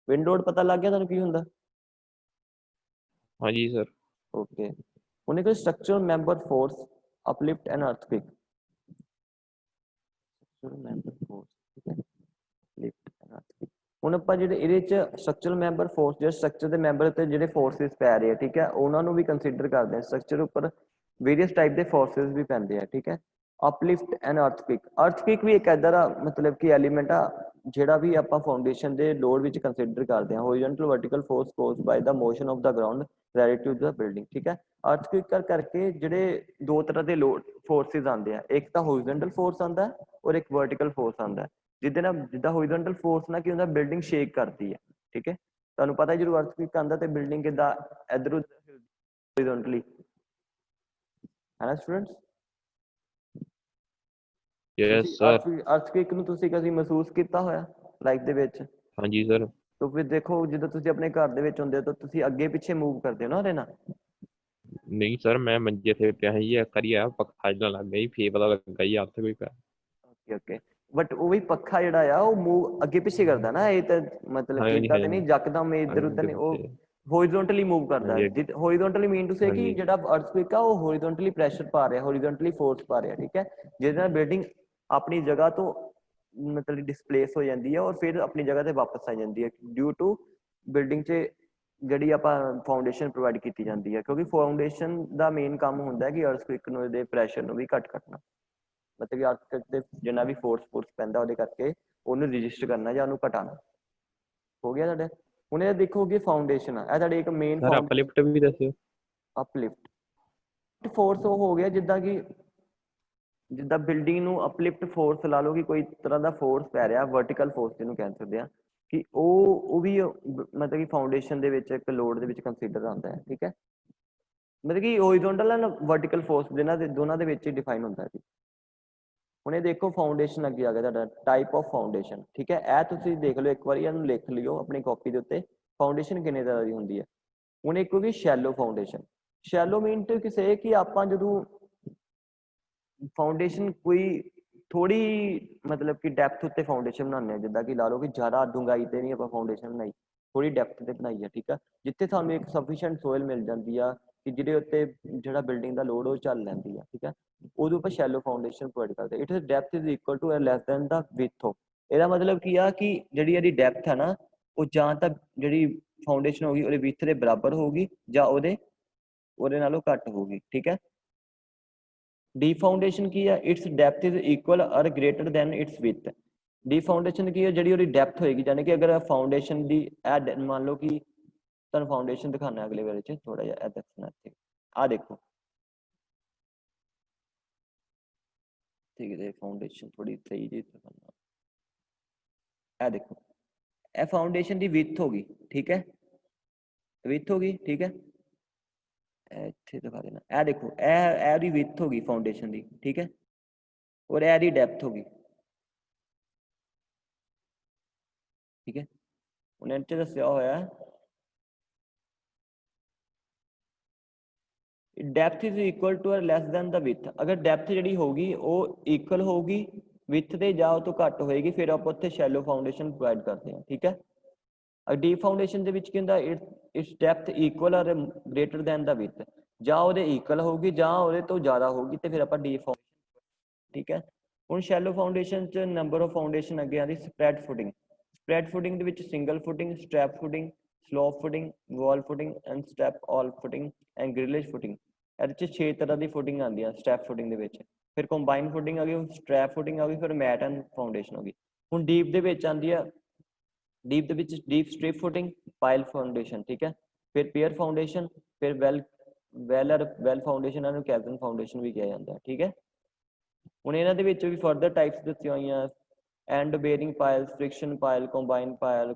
ਵਿੰਡ ਲੋਡ ਪਤਾ ਲੱਗ ਗਿਆ ਤੁਹਾਨੂੰ ਕੀ ਹੁੰਦਾ? ਹਾਂਜੀ ਸਰ। ਓਕੇ, ਹੁਣ ਇੱਕ structural member force uplift and ਅਰਥਕੁਇਕ, member force, ਠੀਕ ਹੈ, ਅਪਲਿਫਟ ਐਂਡ ਅਰਥਕੁਇਕ। ਹੁਣ ਆਪਾਂ ਜਿਹੜੇ ਇਹਦੇ ਚ ਸਟਰਕਚਰਲ ਮੈਂਬਰ ਫੋਰਸ, ਜਿਹੜੇ ਸਟਰਕਚਰ ਦੇ ਮੈਂਬਰ ਉੱਤੇ ਜਿਹੜੇ ਫੋਰਸਿਸ ਪੈ ਰਹੇ ਆ, ਠੀਕ ਹੈ, ਉਹਨਾਂ ਨੂੰ ਵੀ ਕੰਸੀਡਰ ਕਰਦੇ ਆ। ਸਟਰਕਚਰ ਉੱਪਰ ਵੇਰੀਅਸ ਟਾਈਪ ਦੇ ਫੋਰਸਿਸ ਵੀ ਪੈਂਦੇ ਆ, ਠੀਕ ਹੈ। ਅਪਲਿਫਟ ਐਂਡ ਅਰਥਕੁਇਕ, ਅਰਥਕੁਇਕ ਵੀ ਇੱਕ ਏਦਾਂ ਦਾ ਮਤਲਬ ਕਿ ਐਲੀਮੈਂਟ ਆ ਜਿਹੜਾ ਵੀ ਆਪਾਂ ਫਾਊਂਡੇਸ਼ਨ ਦੇ ਲੋਡ ਵਿੱਚ ਕੰਸੀਡਰ ਕਰਦੇ ਹਾਂ। Horizontal vertical force caused by the motion of the ground relative to the building, ਠੀਕ ਹੈ। ਅਰਥਕੁਇਕ ਕਰਕੇ ਜਿਹੜੇ ਦੋ ਤਰ੍ਹਾਂ ਦੇ ਲੋਡ ਫੋਰਸਿਸ ਆਉਂਦੇ ਆ, ਇੱਕ ਤਾਂ ਹੋਰੀਜ਼ੋਨਟਲ ਫੋਰਸ ਆਉਂਦਾ ਔਰ ਇੱਕ ਵਰਟੀਕਲ ਫੋਰਸ ਆਉਂਦਾ। ਜਿਹਦੇ ਨਾਲ ਜਿੱਦਾਂ ਹੋਰੀਜ਼ੋਨਟਲ ਫੋਰਸ ਨਾਲ ਕੀ ਹੁੰਦਾ, ਬਿਲਡਿੰਗ ਸ਼ੇਕ ਕਰਦੀ ਹੈ, ਠੀਕ ਹੈ। ਤੁਹਾਨੂੰ ਪਤਾ ਜਦੋਂ ਅਰਥਕੁਇਕ ਆਉਂਦਾ ਤੇ ਬਿਲਡਿੰਗ ਕਿੱਦਾਂ ਇੱਧਰ ਉੱਧਰ ਹੋਰੀਜ਼ੋਨਟਲੀ, ਹੈ ਨਾ ਸਟੂਡੈਂਟਸ? ਯੈਸ ਤੁਸੀਂ ਸਰ। ਅਰਥਕੁਇਕ ਨੂੰ ਤੁਸੀਂ ਕਦੀ ਮਹਿਸੂਸ ਕੀਤਾ ਹੋਇਆ ਲਾਈਫ ਦੇ ਵਿੱਚ? ਹਾਂਜੀ ਸਰ। ਤਾਂ ਫਿਰ ਦੇਖੋ ਜਦੋਂ ਤੁਸੀਂ ਆਪਣੇ ਘਰ ਦੇ ਵਿੱਚ ਹੁੰਦੇ ਹੋ ਤਾਂ ਤੁਸੀਂ ਅੱਗੇ ਪਿੱਛੇ ਮੂਵ ਕਰਦੇ ਹੋ ਨਾ ਉਹਦੇ ਨਾਲ। ਨਹੀਂ ਸਰ, ਮੈਂ ਮੰਜੇ ਤੇ ਪਿਆ ਸੀ, ਇੱਕ ਵਾਰੀ ਆ ਪੱਖਾ ਏਦਾਂ ਲੱਗ ਗਿਆ ਜੀ, ਫੇਰ ਪਤਾ ਲੱਗਾ ਜੀ ਹੱਥ ਕੋਈ ਪਿਆ। ਓਕੇ ਓਕੇ, ਬਟ ਉਹ ਵੀ ਪੱਖਾ ਜਿਹੜਾ ਆ ਉਹ ਮੂਵ ਅੱਗੇ ਪਿੱਛੇ ਕਰਦਾ ਨਾ, ਇਹ ਤਾਂ ਮਤਲਬ ਕਿ ਹਾਂਜੀ ਇਦਾਂ ਤੇ ਹਾਂਜੀ, ਨਹੀਂ ਯਕਦਮ ਇੱਧਰ ਉੱਧਰ ਅੱਗੇ ਨਹੀਂ, ਉਹ ਪਿੱਛੇ। ਹੋਰੀਜ਼ੋਨਟਲੀ ਮੂਵ ਕਰਦਾ ਹਾਂਜੀ ਹੈ। ਹੋਰੀਜ਼ੋਨਟਲੀ ਮੀਨ ਟੂ ਸੇ ਕਿ ਹਾਂਜੀ ਜਿਹੜਾ ਅਰਥਕੁਇਕ ਆ ਉਹ ਹੋਰੀਜ਼ੋਨਟਲੀ ਪ੍ਰੈਸ਼ਰ ਪਾ ਰਿਹਾ, ਹੋਰੀਜ਼ੋਨਟਲੀ ਫੋਰਸ ਪਾ ਰਿਹਾ, ਠੀਕ ਹੈ। ਜਿਹਦੇ ਨਾਲ ਬਿਲਡਿੰਗ ਆਪਣੀ ਜਗ੍ਹਾ ਤੋਂ ਮਤਲਬ ਡਿਸਪਲੇਸ ਹੋ ਜਾਂਦੀ ਹੈ ਔਰ ਫਿਰ ਆਪਣੀ ਜਗ੍ਹਾ ਤੇ ਵਾਪਸ ਆ ਜਾਂਦੀ ਹੈ, ਡਿਊ ਟੂ ਬਿਲਡਿੰਗ 'ਚ ਜਿਹੜੀ ਆਪਾਂ ਫਾਊਂਡੇਸ਼ਨ ਪ੍ਰੋਵਾਈਡ ਕੀਤੀ ਜਾਂਦੀ ਹੈ। ਕਿਉਂਕਿ ਫਾਊਂਡੇਸ਼ਨ ਦਾ ਮੇਨ ਕੰਮ ਹੁੰਦਾ ਕਿ ਅਰਥਕੁਇਕ ਨੂੰ ਇਹਦੇ ਪ੍ਰੈਸ਼ਰ ਨੂੰ ਵੀ ਘੱਟ ਕਰਨਾ, ਮਤਲਬ ਕਿ ਅਰਥਕੁਇਕ ਤੇ ਜਿੰਨਾ ਵੀ ਫੋਰਸ ਪੈਂਦਾ ਉਹਦੇ ਕਰਕੇ ਉਹਨੂੰ ਰਜਿਸਟਰ ਕਰਨਾ ਜਾਂ ਉਹਨੂੰ ਘਟਾਉਣਾ। ਹੋ ਗਿਆ ਤੁਹਾਡੇ? ਹੁਣ ਇਹ ਦੇਖੋ ਕਿ ਫਾਊਂਡੇਸ਼ਨ ਆ, ਇਹ ਤੁਹਾਡੇ ਇੱਕ ਮੇਨ ਸਰ, ਅਪਲਿਫਟ ਵੀ ਦੱਸਿਓ। ਅਪਲਿਫਟ ਫੋਰਸ ਉਹ ਹੋ ਗਿਆ ਜਿੱਦਾਂ ਕਿ ਜਿੱਦਾਂ ਬਿਲਡਿੰਗ ਨੂੰ ਅਪਲਿਫਟ ਫੋਰਸ ਲਾ ਲਓ ਕਿ ਕੋਈ ਤਰ੍ਹਾਂ ਦਾ ਫੋਰਸ ਪੈ ਰਿਹਾ ਵਰਟੀਕਲ ਫੋਰਸ ਜਿਹਨੂੰ ਕਹਿ ਸਕਦੇ ਆ ਕਿ ਉਹ ਵੀ ਮਤਲਬ ਕਿ ਫਾਊਂਡੇਸ਼ਨ ਦੇ ਵਿੱਚ ਇੱਕ ਲੋਡ ਦੇ ਵਿੱਚ ਕੰਸੀਡਰ ਆਉਂਦਾ ਹੈ ਠੀਕ ਹੈ ਮਤਲਬ ਕਿ ਹੋਰੀਜ਼ੋਨਟਲ ਐਂਡ ਵਰਟੀਕਲ ਫੋਰਸ ਦੋਨਾਂ ਦੇ ਵਿੱਚ ਹੀ ਡਿਫਾਈਨ ਹੁੰਦਾ ਹੈ ਜੀ ਹੁਣ ਇਹ ਦੇਖੋ ਫਾਊਂਡੇਸ਼ਨ ਅੱਗੇ ਆ ਗਿਆ ਤੁਹਾਡਾ ਟਾਈਪ ਆਫ ਫਾਊਂਡੇਸ਼ਨ ਠੀਕ ਹੈ ਇਹ ਤੁਸੀਂ ਦੇਖ ਲਓ ਇੱਕ ਵਾਰੀ ਇਹਨੂੰ ਲਿਖ ਲਿਓ ਆਪਣੀ ਕਾਪੀ ਦੇ ਉੱਤੇ ਫਾਊਂਡੇਸ਼ਨ ਕਿੰਨੇ ਤਰ੍ਹਾਂ ਦੀ ਹੁੰਦੀ ਹੈ ਹੁਣ ਇੱਕ ਹੋ ਗਈ shallow foundation shallow mean to ਕਿਸੇ ਕਿ ਆਪਾਂ ਜਦੋਂ ਫਾਊਂਡੇਸ਼ਨ ਕੋਈ ਥੋੜੀ ਮਤਲਬ ਕਿ ਡੈਪਥ ਉੱਤੇ ਫਾਊਂਡੇਸ਼ਨ ਬਣਾਉਂਦੇ ਆ ਜਿੱਦਾਂ ਕਿ ਲਾ ਲਓ ਕਿ ਜ਼ਿਆਦਾ ਡੂੰਘਾਈ ਤੇ ਨਹੀਂ ਆਪਾਂ ਫਾਊਂਡੇਸ਼ਨ ਬਣਾਈ ਥੋੜੀ ਡੈਪਥ ਤੇ ਬਣਾਈ ਆ ਠੀਕ ਆ ਜਿੱਥੇ ਸਾਨੂੰ ਇੱਕ ਸਫੀਸ਼ੀਐਂਟ ਸੋਇਲ ਮਿਲ ਜਾਂਦੀ ਆ ਕਿ ਜਿਹਦੇ ਉੱਤੇ ਜਿਹੜਾ ਬਿਲਡਿੰਗ ਦਾ ਲੋਡ ਉਹ ਚੱਲ ਲੈਂਦੀ ਆ ਠੀਕ ਆ ਉਹਦੇ ਉੱਪਰ ਸ਼ੈਲੋ ਫਾਊਂਡੇਸ਼ਨ ਪ੍ਰੋਵਾਈਡ ਕਰਦੇ it is depth is equal to less than the width of ਇਹਦਾ ਮਤਲਬ ਕੀ ਆ ਕਿ ਜਿਹੜੀ ਇਹਦੀ ਡੈਪਥ ਹੈ ਨਾ ਉਹ ਜਾਂ ਤਾਂ ਜਿਹੜੀ ਫਾਊਂਡੇਸ਼ਨ ਹੋਗੀ ਉਹਦੇ ਵਿਡਥ ਦੇ ਬਰਾਬਰ ਹੋਊਗੀ ਜਾਂ ਉਹਦੇ ਨਾਲੋਂ ਘੱਟ ਹੋਊਗੀ ਠੀਕ ਹੈ ਡੀਪ ਫਾਊਂਡੇਸ਼ਨ ਕੀ ਹੈ its depth is equal or greater than its width deep foundation ਕੀ ਹੈ ਜਿਹੜੀ ਉਹਦੀ ਡੈਪਥ ਹੋਏਗੀ ਯਾਨੀ ਕਿ ਅਗਰ ਫਾਊਂਡੇਸ਼ਨ ਦੀ ਮੰਨ ਲਓ ਕਿ ਤੁਹਾਨੂੰ ਫਾਊਂਡੇਸ਼ਨ ਦਿਖਾਣਾ ਅਗਲੇ ਵਾਲੇ ਚ ਥੋੜਾ ਜਿਹਾ ਇਹ ਦੱਸਣਾ ਇੱਥੇ ਆ ਦੇਖੋ ਠੀਕ ਹੈ ਫਾਊਂਡੇਸ਼ਨ ਥੋੜੀ ਸਹੀ ਜੀ ਦਿਖਾਣਾ ਇਹ ਦੇਖੋ ਇਹ ਫਾਊਂਡੇਸ਼ਨ ਦੀ ਵਿਡਥ ਹੋਗੀ ਠੀਕ ਹੈ ਵਿਡਥ ਹੋਗੀ ਠੀਕ ਹੈ ਇੱਥੇ ਦਿਖਾ ਦੇਣਾ ਇਹ ਦੇਖੋ ਇਹ ਉਹਦੀ ਵਿਡਥ ਹੋਗੀ ਫਾਊਂਡੇਸ਼ਨ ਦੀ ਠੀਕ ਹੈ ਔਰ ਇਹ ਦੀ ਡੈਪਥ ਹੋਗੀ ਠੀਕ ਹੈ ਹੁਣ ਇਹ 'ਚ ਦੱਸਿਆ ਹੋਇਆ ਡੈਪਥ ਇਜ਼ ਇਕੁਅਲ ਟੂ ਔਰ ਲੈਸ ਦੈਨ ਦਾ ਵਿਡਥ ਅਗਰ ਡੈਪਥ ਜਿਹੜੀ ਹੋਗੀ ਉਹ ਇਕੁਅਲ ਹੋਗੀ ਵਿਡਥ ਦੇ ਜਾਂ ਉਹ ਤੋਂ ਘੱਟ ਹੋਏਗੀ ਫਿਰ ਆਪਾਂ ਉੱਥੇ ਸ਼ੈਲੋ ਫਾਊਂਡੇਸ਼ਨ ਪ੍ਰੋਵਾਈਡ ਕਰਦੇ ਹਾਂ ਠੀਕ ਹੈ ਡੀਪ ਫਾਊਂਡੇਸ਼ਨ ਦੇ ਵਿੱਚ ਕੀ ਹੁੰਦਾ ਇਟਸ ਡੈਪਥ ਇਕੁਅਲ ਔਰ ਗ੍ਰੇਟਰ ਦੈਨ ਦਾ ਵਿਡਥ ਜਾਂ ਉਹਦੇ ਇਕੁਅਲ ਹੋਊਗੀ ਜਾਂ ਉਹਦੇ ਤੋਂ ਜ਼ਿਆਦਾ ਹੋਊਗੀ ਤੇ ਫਿਰ ਆਪਾਂ ਡੀਪ ਠੀਕ ਹੈ ਹੁਣ ਸ਼ੈਲੋ ਫਾਊਂਡੇਸ਼ਨ ਚ ਨੰਬਰ ਆਫ ਫਾਊਂਡੇਸ਼ਨ ਅੱਗੇ ਆਉਂਦੀ ਸਪਰੈਡ ਫੁਟਿੰਗ ਦੇ ਵਿੱਚ single footing strap footing slope footing wall footing and stepped footing and grillage footing ਇਹਦੇ ਚ 6 ਤਰ੍ਹਾਂ ਦੀ ਫੁਟਿੰਗ ਆਉਂਦੀਆਂ ਸਟੈਪ ਫੁਟਿੰਗ ਦੇ ਵਿੱਚ ਫਿਰ ਕੰਬਾਈਨ ਫੁਟਿੰਗ ਆ ਗਈ ਸਟ੍ਰੈਪ ਫੁਟਿੰਗ ਆ ਗਈ ਫਿਰ ਮੈਟ ਐਂਡ ਫਾਊਂਡੇਸ਼ਨ ਹੋ ਗਈ ਹੁਣ ਡੀਪ ਦੇ ਵਿੱਚ ਆਉਂਦੀ ਆ ਡੀਪ ਦੇ ਵਿੱਚ deep strip footing pile foundation ਠੀਕ ਹੈ ਫਿਰ ਪੀਅਰ ਫਾਊਂਡੇਸ਼ਨ ਫਿਰ ਵੈਲ ਫਾਊਂਡੇਸ਼ਨ ਨੂੰ ਕੈਬਨ ਫਾਊਂਡੇਸ਼ਨ ਵੀ ਕਿਹਾ ਜਾਂਦਾ ਠੀਕ ਹੈ ਹੁਣ ਇਹਨਾਂ ਦੇ ਵਿੱਚ ਵੀ ਫਰਦਰ ਟਾਈਪਸ ਦਿੱਤੀਆਂ ਹੋਈਆਂ end bearing pile friction pile combine pile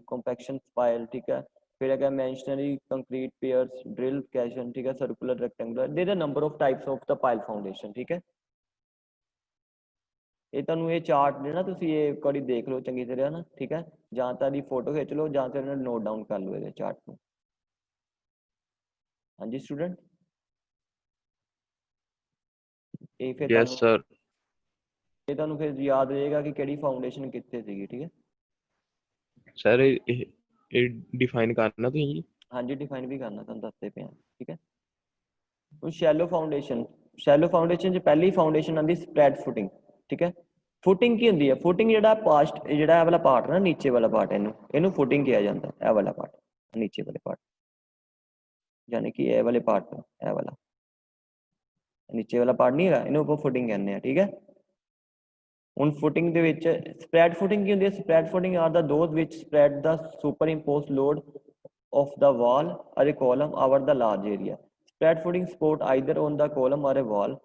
compaction pile ਠੀਕ ਹੈ ਫਿਰ ਹੈਗਾ masonry concrete piers drill caisson ਠੀਕ ਹੈ circular rectangular there are number of types of the pile foundation ਠੀਕ ਹੈ ਇਹ ਤੁਹਾਨੂੰ ਇਹ ਚਾਰਟ ਨੇ ਨਾ ਤੁਸੀਂ ਇਹ ਇੱਕ ਵਾਰੀ ਦੇਖ ਲਓ ਚੰਗੀ ਤਰ੍ਹਾਂ ਨਾ ਠੀਕ ਹੈ ਜਾਂ ਤਾਂ ਦੀ ਫੋਟੋ ਖਿੱਚ ਲਓ ਜਾਂ ਫਿਰ ਨੋਟ ਡਾਊਨ ਕਰ ਲਓ ਇਹਦੇ ਚਾਰਟ ਨੂੰ ਹਾਂਜੀ ਸਟੂਡੈਂਟ ਇਹ ਫਿਰ ਯੈਸ ਸਰ ਇਹ ਤੁਹਾਨੂੰ ਫਿਰ ਯਾਦ ਰਹੇਗਾ ਕਿ ਕਿਹੜੀ ਫਾਊਂਡੇਸ਼ਨ ਕਿੱਥੇ ਸੀਗੀ ਠੀਕ ਹੈ ਸਰ ਇਹ ਡਿਫਾਈਨ ਕਰਨਾ ਤੁਸੀਂ ਜੀ ਹਾਂਜੀ ਡਿਫਾਈਨ ਵੀ ਕਰਨਾ ਤੁਹਾਨੂੰ ਦੱਸਦੇ ਪਏ ਠੀਕ ਹੈ ਹੁਣ ਸ਼ੈਲੋ ਫਾਊਂਡੇਸ਼ਨ ਚ ਪਹਿਲੀ ਫਾਊਂਡੇਸ਼ਨ ਆਉਂਦੀ ਸਪਰੈਡ ਫੁਟਿੰਗ ਠੀਕ ਹੈ ਫੁਟਿੰਗ ਕੀ ਹੁੰਦੀ ਹੈ ਫੁਟਿੰਗ ਜਿਹੜਾ ਇਹ ਵਾਲਾ ਪਾਰਟ ਨਾ ਨੀਚੇ ਵਾਲਾ ਪਾਰਟ ਇਹਨੂੰ ਫੁਟਿੰਗ ਕਿਹਾ ਜਾਂਦਾ ਇਹ ਵਾਲਾ ਪਾਰਟ ਨੀਚੇ ਵਾਲੇ ਪਾਰਟ ਯਾਨੀ ਕਿ ਇਹ ਵਾਲੇ ਪਾਰਟ ਨੂੰ ਇਹ ਵਾਲਾ ਨੀਚੇ ਵਾਲਾ ਪਾਰਟ ਨਹੀਂ ਹੈਗਾ ਇਹਨੂੰ ਆਪਾਂ ਫੁਟਿੰਗ ਕਹਿੰਦੇ ਆ ਠੀਕ ਹੈ ਹੁਣ ਫੁਟਿੰਗ ਦੇ ਵਿੱਚ ਸਪਰੈਡ ਫੁਟਿੰਗ ਕੀ ਹੁੰਦੀ ਹੈ spread footing are the those which spread the superimposed load of the wall or a column over the large area. Spread footing support either on the column or a wall.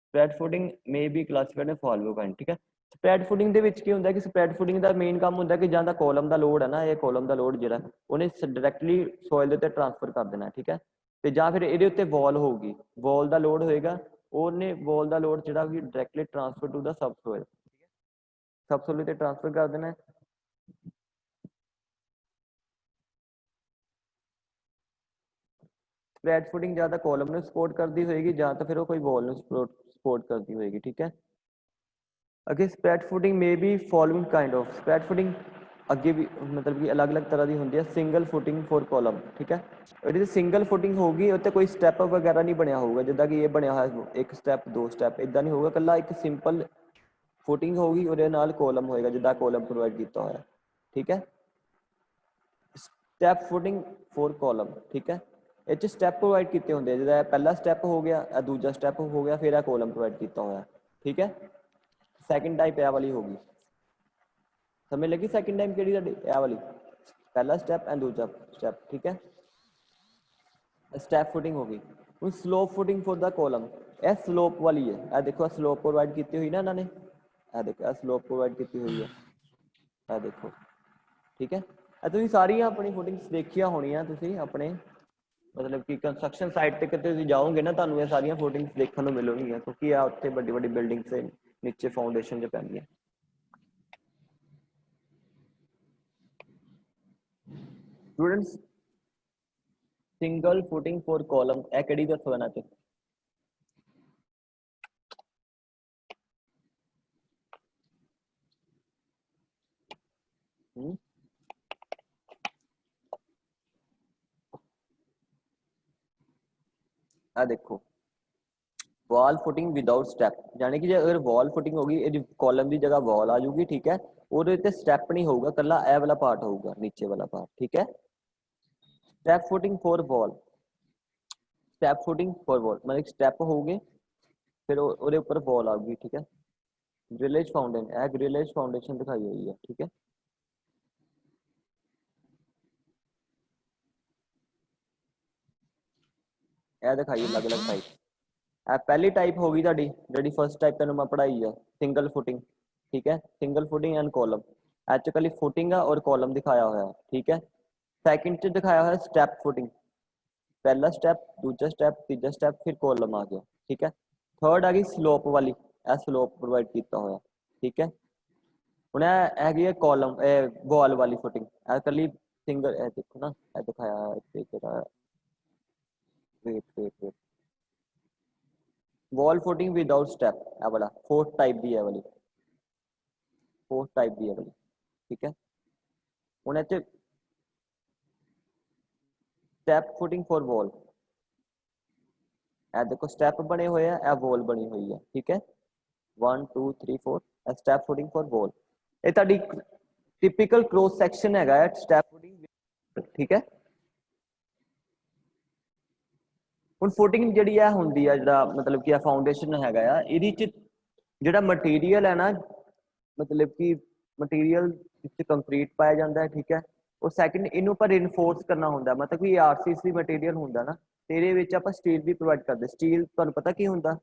Spread footing may be classified in following kind. ठीक है spread footing ਦੇ ਵਿੱਚ ਕੀ ਹੁੰਦਾ ਕਿ spread footing ਦਾ main ਕੰਮ ਹੁੰਦਾ ਕਿ ਜਾਂ ਤਾਂ ਕਾਲਮ ਦਾ ਲੋਡ ਹੈ ਨਾ ਇਹ ਕਾਲਮ ਦਾ ਲੋਡ ਜਿਹੜਾ ਉਹਨੇ ਡਾਇਰੈਕਟਲੀ ਸੋਇਲ ਦੇ ਉੱਤੇ ਟ੍ਰਾਂਸਫਰ ਕਰ ਦੇਣਾ ਠੀਕ ਹੈ ਤੇ ਜਾਂ ਫਿਰ ਇਹਦੇ ਉੱਤੇ ਵਾਲ ਹੋਊਗੀ ਵਾਲ ਦਾ ਲੋਡ ਹੋਏਗਾ ਉਹਨੇ ਵਾਲ ਦਾ ਲੋਡ ਜਿਹੜਾ ਵੀ ਡਾਇਰੈਕਟਲੀ ਟ੍ਰਾਂਸਫਰ ਟੂ ਦਾ ਸਬਸੋਇਲ ਸਬਸੋਇਲ ਤੇ ਟ੍ਰਾਂਸਫਰ ਕਰ ਦੇਣਾ ਸਪਰੈਡ ਫੁਟਿੰਗ ਜਾਂ ਤਾਂ ਕਾਲਮ ਨੂੰ ਸਪੋਰਟ ਕਰਦੀ ਹੋਏਗੀ ਜਾਂ ਤਾਂ ਫਿਰ ਉਹ ਕੋਈ ਵਾਲ ਨੂੰ ਸਪੋਰਟ ਕਰਦੀ ਹੋਏਗੀ ਠੀਕ ਹੈ ਅੱਗੇ spread footing may be following kind of spread footing ਅੱਗੇ ਵੀ ਮਤਲਬ ਕਿ ਅਲੱਗ-ਅਲੱਗ ਤਰ੍ਹਾਂ ਦੀ ਹੁੰਦੀ ਹੈ ਸਿੰਗਲ ਫੁਟਿੰਗ ਫॉर ਕਾਲਮ ਠੀਕ ਹੈ ਇਹਦੀ ਸਿੰਗਲ ਫੁਟਿੰਗ ਹੋਊਗੀ ਉੱਤੇ ਕੋਈ ਸਟੈਪ ਵਗੈਰਾ ਨਹੀਂ ਬਣਿਆ ਹੋਊਗਾ ਜਿੱਦਾਂ ਕਿ ਇਹ ਬਣਿਆ ਹੋਇਆ ਇੱਕ ਸਟੈਪ ਦੋ ਸਟੈਪ ਇਦਾਂ ਨਹੀਂ ਹੋਊਗਾ ਇਕੱਲਾ ਇੱਕ ਸਿੰਪਲ ਫੁਟਿੰਗ ਹੋਊਗੀ ਉਹਦੇ ਨਾਲ ਕਾਲਮ ਹੋਏਗਾ ਜਿੱਦਾਂ ਕਾਲਮ ਪ੍ਰੋਵਾਈਡ ਕੀਤਾ ਹੋਇਆ ਠੀਕ ਹੈ ਸਟੈਪ ਫੁਟਿੰਗ ਫॉर ਕਾਲਮ ਠੀਕ ਹੈ ਇਹ 'ਚ ਸਟੈਪ ਪ੍ਰੋਵਾਈਡ ਕੀਤੇ ਹੁੰਦੇ ਆ ਜਿਹਦਾ ਪਹਿਲਾ ਸਟੈਪ ਹੋ ਗਿਆ ਇਹ ਦੂਜਾ ਸਟੈਪ ਹੋ ਗਿਆ ਫਿਰ ਇਹ ਕਾਲਮ ਪ੍ਰੋਵਾਈਡ ਕੀਤਾ ਹੋਇਆ ਠੀਕ ਹੈ ਸੈਕਿੰਡ ਟਾਈਪ ਇਹ ਵਾਲੀ ਹੋਗੀ ਸਮਝ ਲੱਗੀ ਸੈਕਿੰਡ ਟਾਈਪ ਕਿਹੜੀ ਤੁਹਾਡੀ ਇਹ ਵਾਲੀ ਪਹਿਲਾ ਸਟੈਪ ਐਂਡ ਦੂਜਾ ਸਟੈਪ ਠੀਕ ਹੈ ਸਟੈਪ ਫੁਟਿੰਗ ਹੋ ਗਈ ਹੁਣ slope footing for the column ਇਹ ਸਲੋਪ ਵਾਲੀ ਹੈ, ਇਹ ਦੇਖੋ ਸਲੋਪ ਪ੍ਰੋਵਾਈਡ ਕੀਤੀ ਹੋਈ ਨਾ ਇਹਨਾਂ ਨੇ, ਇਹ ਦੇਖੋ ਇਹ ਸਲੋਪ ਪ੍ਰੋਵਾਈਡ ਕੀਤੀ ਹੋਈ ਹੈ, ਇਹ ਦੇਖੋ ਠੀਕ ਹੈ। ਇਹ ਤੁਸੀਂ ਸਾਰੀਆਂ ਆਪਣੀ ਫੁਟਿੰਗਸ ਦੇਖੀਆਂ ਹੋਣੀਆਂ ਤੁਸੀਂ ਆਪਣੇ ਮਤਲਬ ਕਿ ਕੰਸਟਰਕਸ਼ਨ ਸਾਈਟ ਤੇ ਕਿਤੇ ਤੁਸੀਂ ਜਾਓਗੇ ਨਾ ਤੁਹਾਨੂੰ ਇਹ ਸਾਰੀਆਂ ਫੁਟਿੰਗਸ ਦੇਖਣ ਨੂੰ ਮਿਲਣਗੀਆਂ, ਕਿਉਂਕਿ ਆ ਉੱਥੇ ਵੱਡੀ ਵੱਡੀ ਬਿਲਡਿੰਗਸ ਦੇ ਨੀਚੇ ਫਾਊਂਡੇਸ਼ਨ 'ਚ ਪੈਂਦੀਆਂ। Students single footing for column ਇਹ ਕਿਹੜੀ ਦੱਸੋ ਇਹਨਾਂ ਚ? ਆ ਦੇਖੋ वॉल फुटिंग विदाउट स्टेप, यानी कि अगर वॉल फुटिंग होगी कॉलम की जगह वॉल आ जाऊगी, ठीक है, और स्टेप नहीं होगा, कला ए वाला पार्ट होगा, नीचे वाला पार्ट, ठीक है। Step footing for wall, step footing for wall मतलब स्टेप होगे फिर ਉਹਦੇ ऊपर वॉल आऊगी, ठीक है। ग्रिलेज फाउंडेशन, ए ग्रिलेज फाउंडेशन दिखाई हुई है, ठीक है। ए दिखाई अलग अलग टाइप, पहली टाइप होगी ਤੁਹਾਡੀ ਜਿਹੜੀ फर्स्ट टाइप ਤੈਨੂੰ मैं पढ़ाई है सिंगल फुटिंग, ठीक है, single footing and column, actually footing है और कॉलम दिखाया हुआ है, ठीक है। सेकंड च दिखाया हुआ है स्टेप फुटिंग, पहला स्टेप, दूसरा स्टेप, तीसरा स्टेप, फिर कॉलम आ गया, ठीक है। थर्ड आ गई स्लोप वाली, ए स्लोप प्रोवाइड किया हुआ, ठीक है। हुण है कॉलम वॉल वाली फुटिंग, ए कली सिंगल, ए देखो ना ए दिखाया है, wait wait wait, wall footing without step, ए वाला फोर्थ टाइप दी है वाली, फोर्थ टाइप दी है वाली, ठीक है। हुण इत्थे स्टेप फुटिंग फॉर वॉल, ए देखो स्टेप बने हुए हैं, ए वॉल बनी हुई है, ठीक है। 1 2 3 4 स्टेप फुटिंग फॉर वॉल, ये ताड़ी टिपिकल क्रॉस सेक्शन हैगा है स्टेप फुटिंग, ठीक है। ਹੁਣ ਫੁਟਿੰਗ ਜਿਹੜੀ ਆ ਹੁੰਦੀ ਆ ਜਿਹੜਾ ਮਤਲਬ ਕਿ ਆ ਫਾਊਂਡੇਸ਼ਨ ਹੈਗਾ ਆ, ਇਹਦੇ ਚ ਜਿਹੜਾ ਮਟੀਰੀਅਲ ਹੈ ਨਾ, ਮਤਲਬ ਕਿ ਮਟੀਰੀਅਲ ਜਿੱਥੇ ਕੰਕਰੀਟ ਪਾਇਆ ਜਾਂਦਾ ਹੈ, ਠੀਕ ਹੈ, ਉਹ ਸੈਕਿੰਡ ਇਹਨੂੰ ਆਪਾਂ ਰੀਇਨਫੋਰਸ ਕਰਨਾ ਹੁੰਦਾ, ਮਤਲਬ ਕਿ ਆਰਸੀਸੀ ਮਟੀਰੀਅਲ ਹੁੰਦਾ ਨਾ, ਤੇ ਇਹਦੇ ਵਿੱਚ ਆਪਾਂ ਸਟੀਲ ਵੀ ਪ੍ਰੋਵਾਈਡ ਕਰਦੇ। ਸਟੀਲ ਤੁਹਾਨੂੰ ਪਤਾ ਕੀ ਹੁੰਦਾ?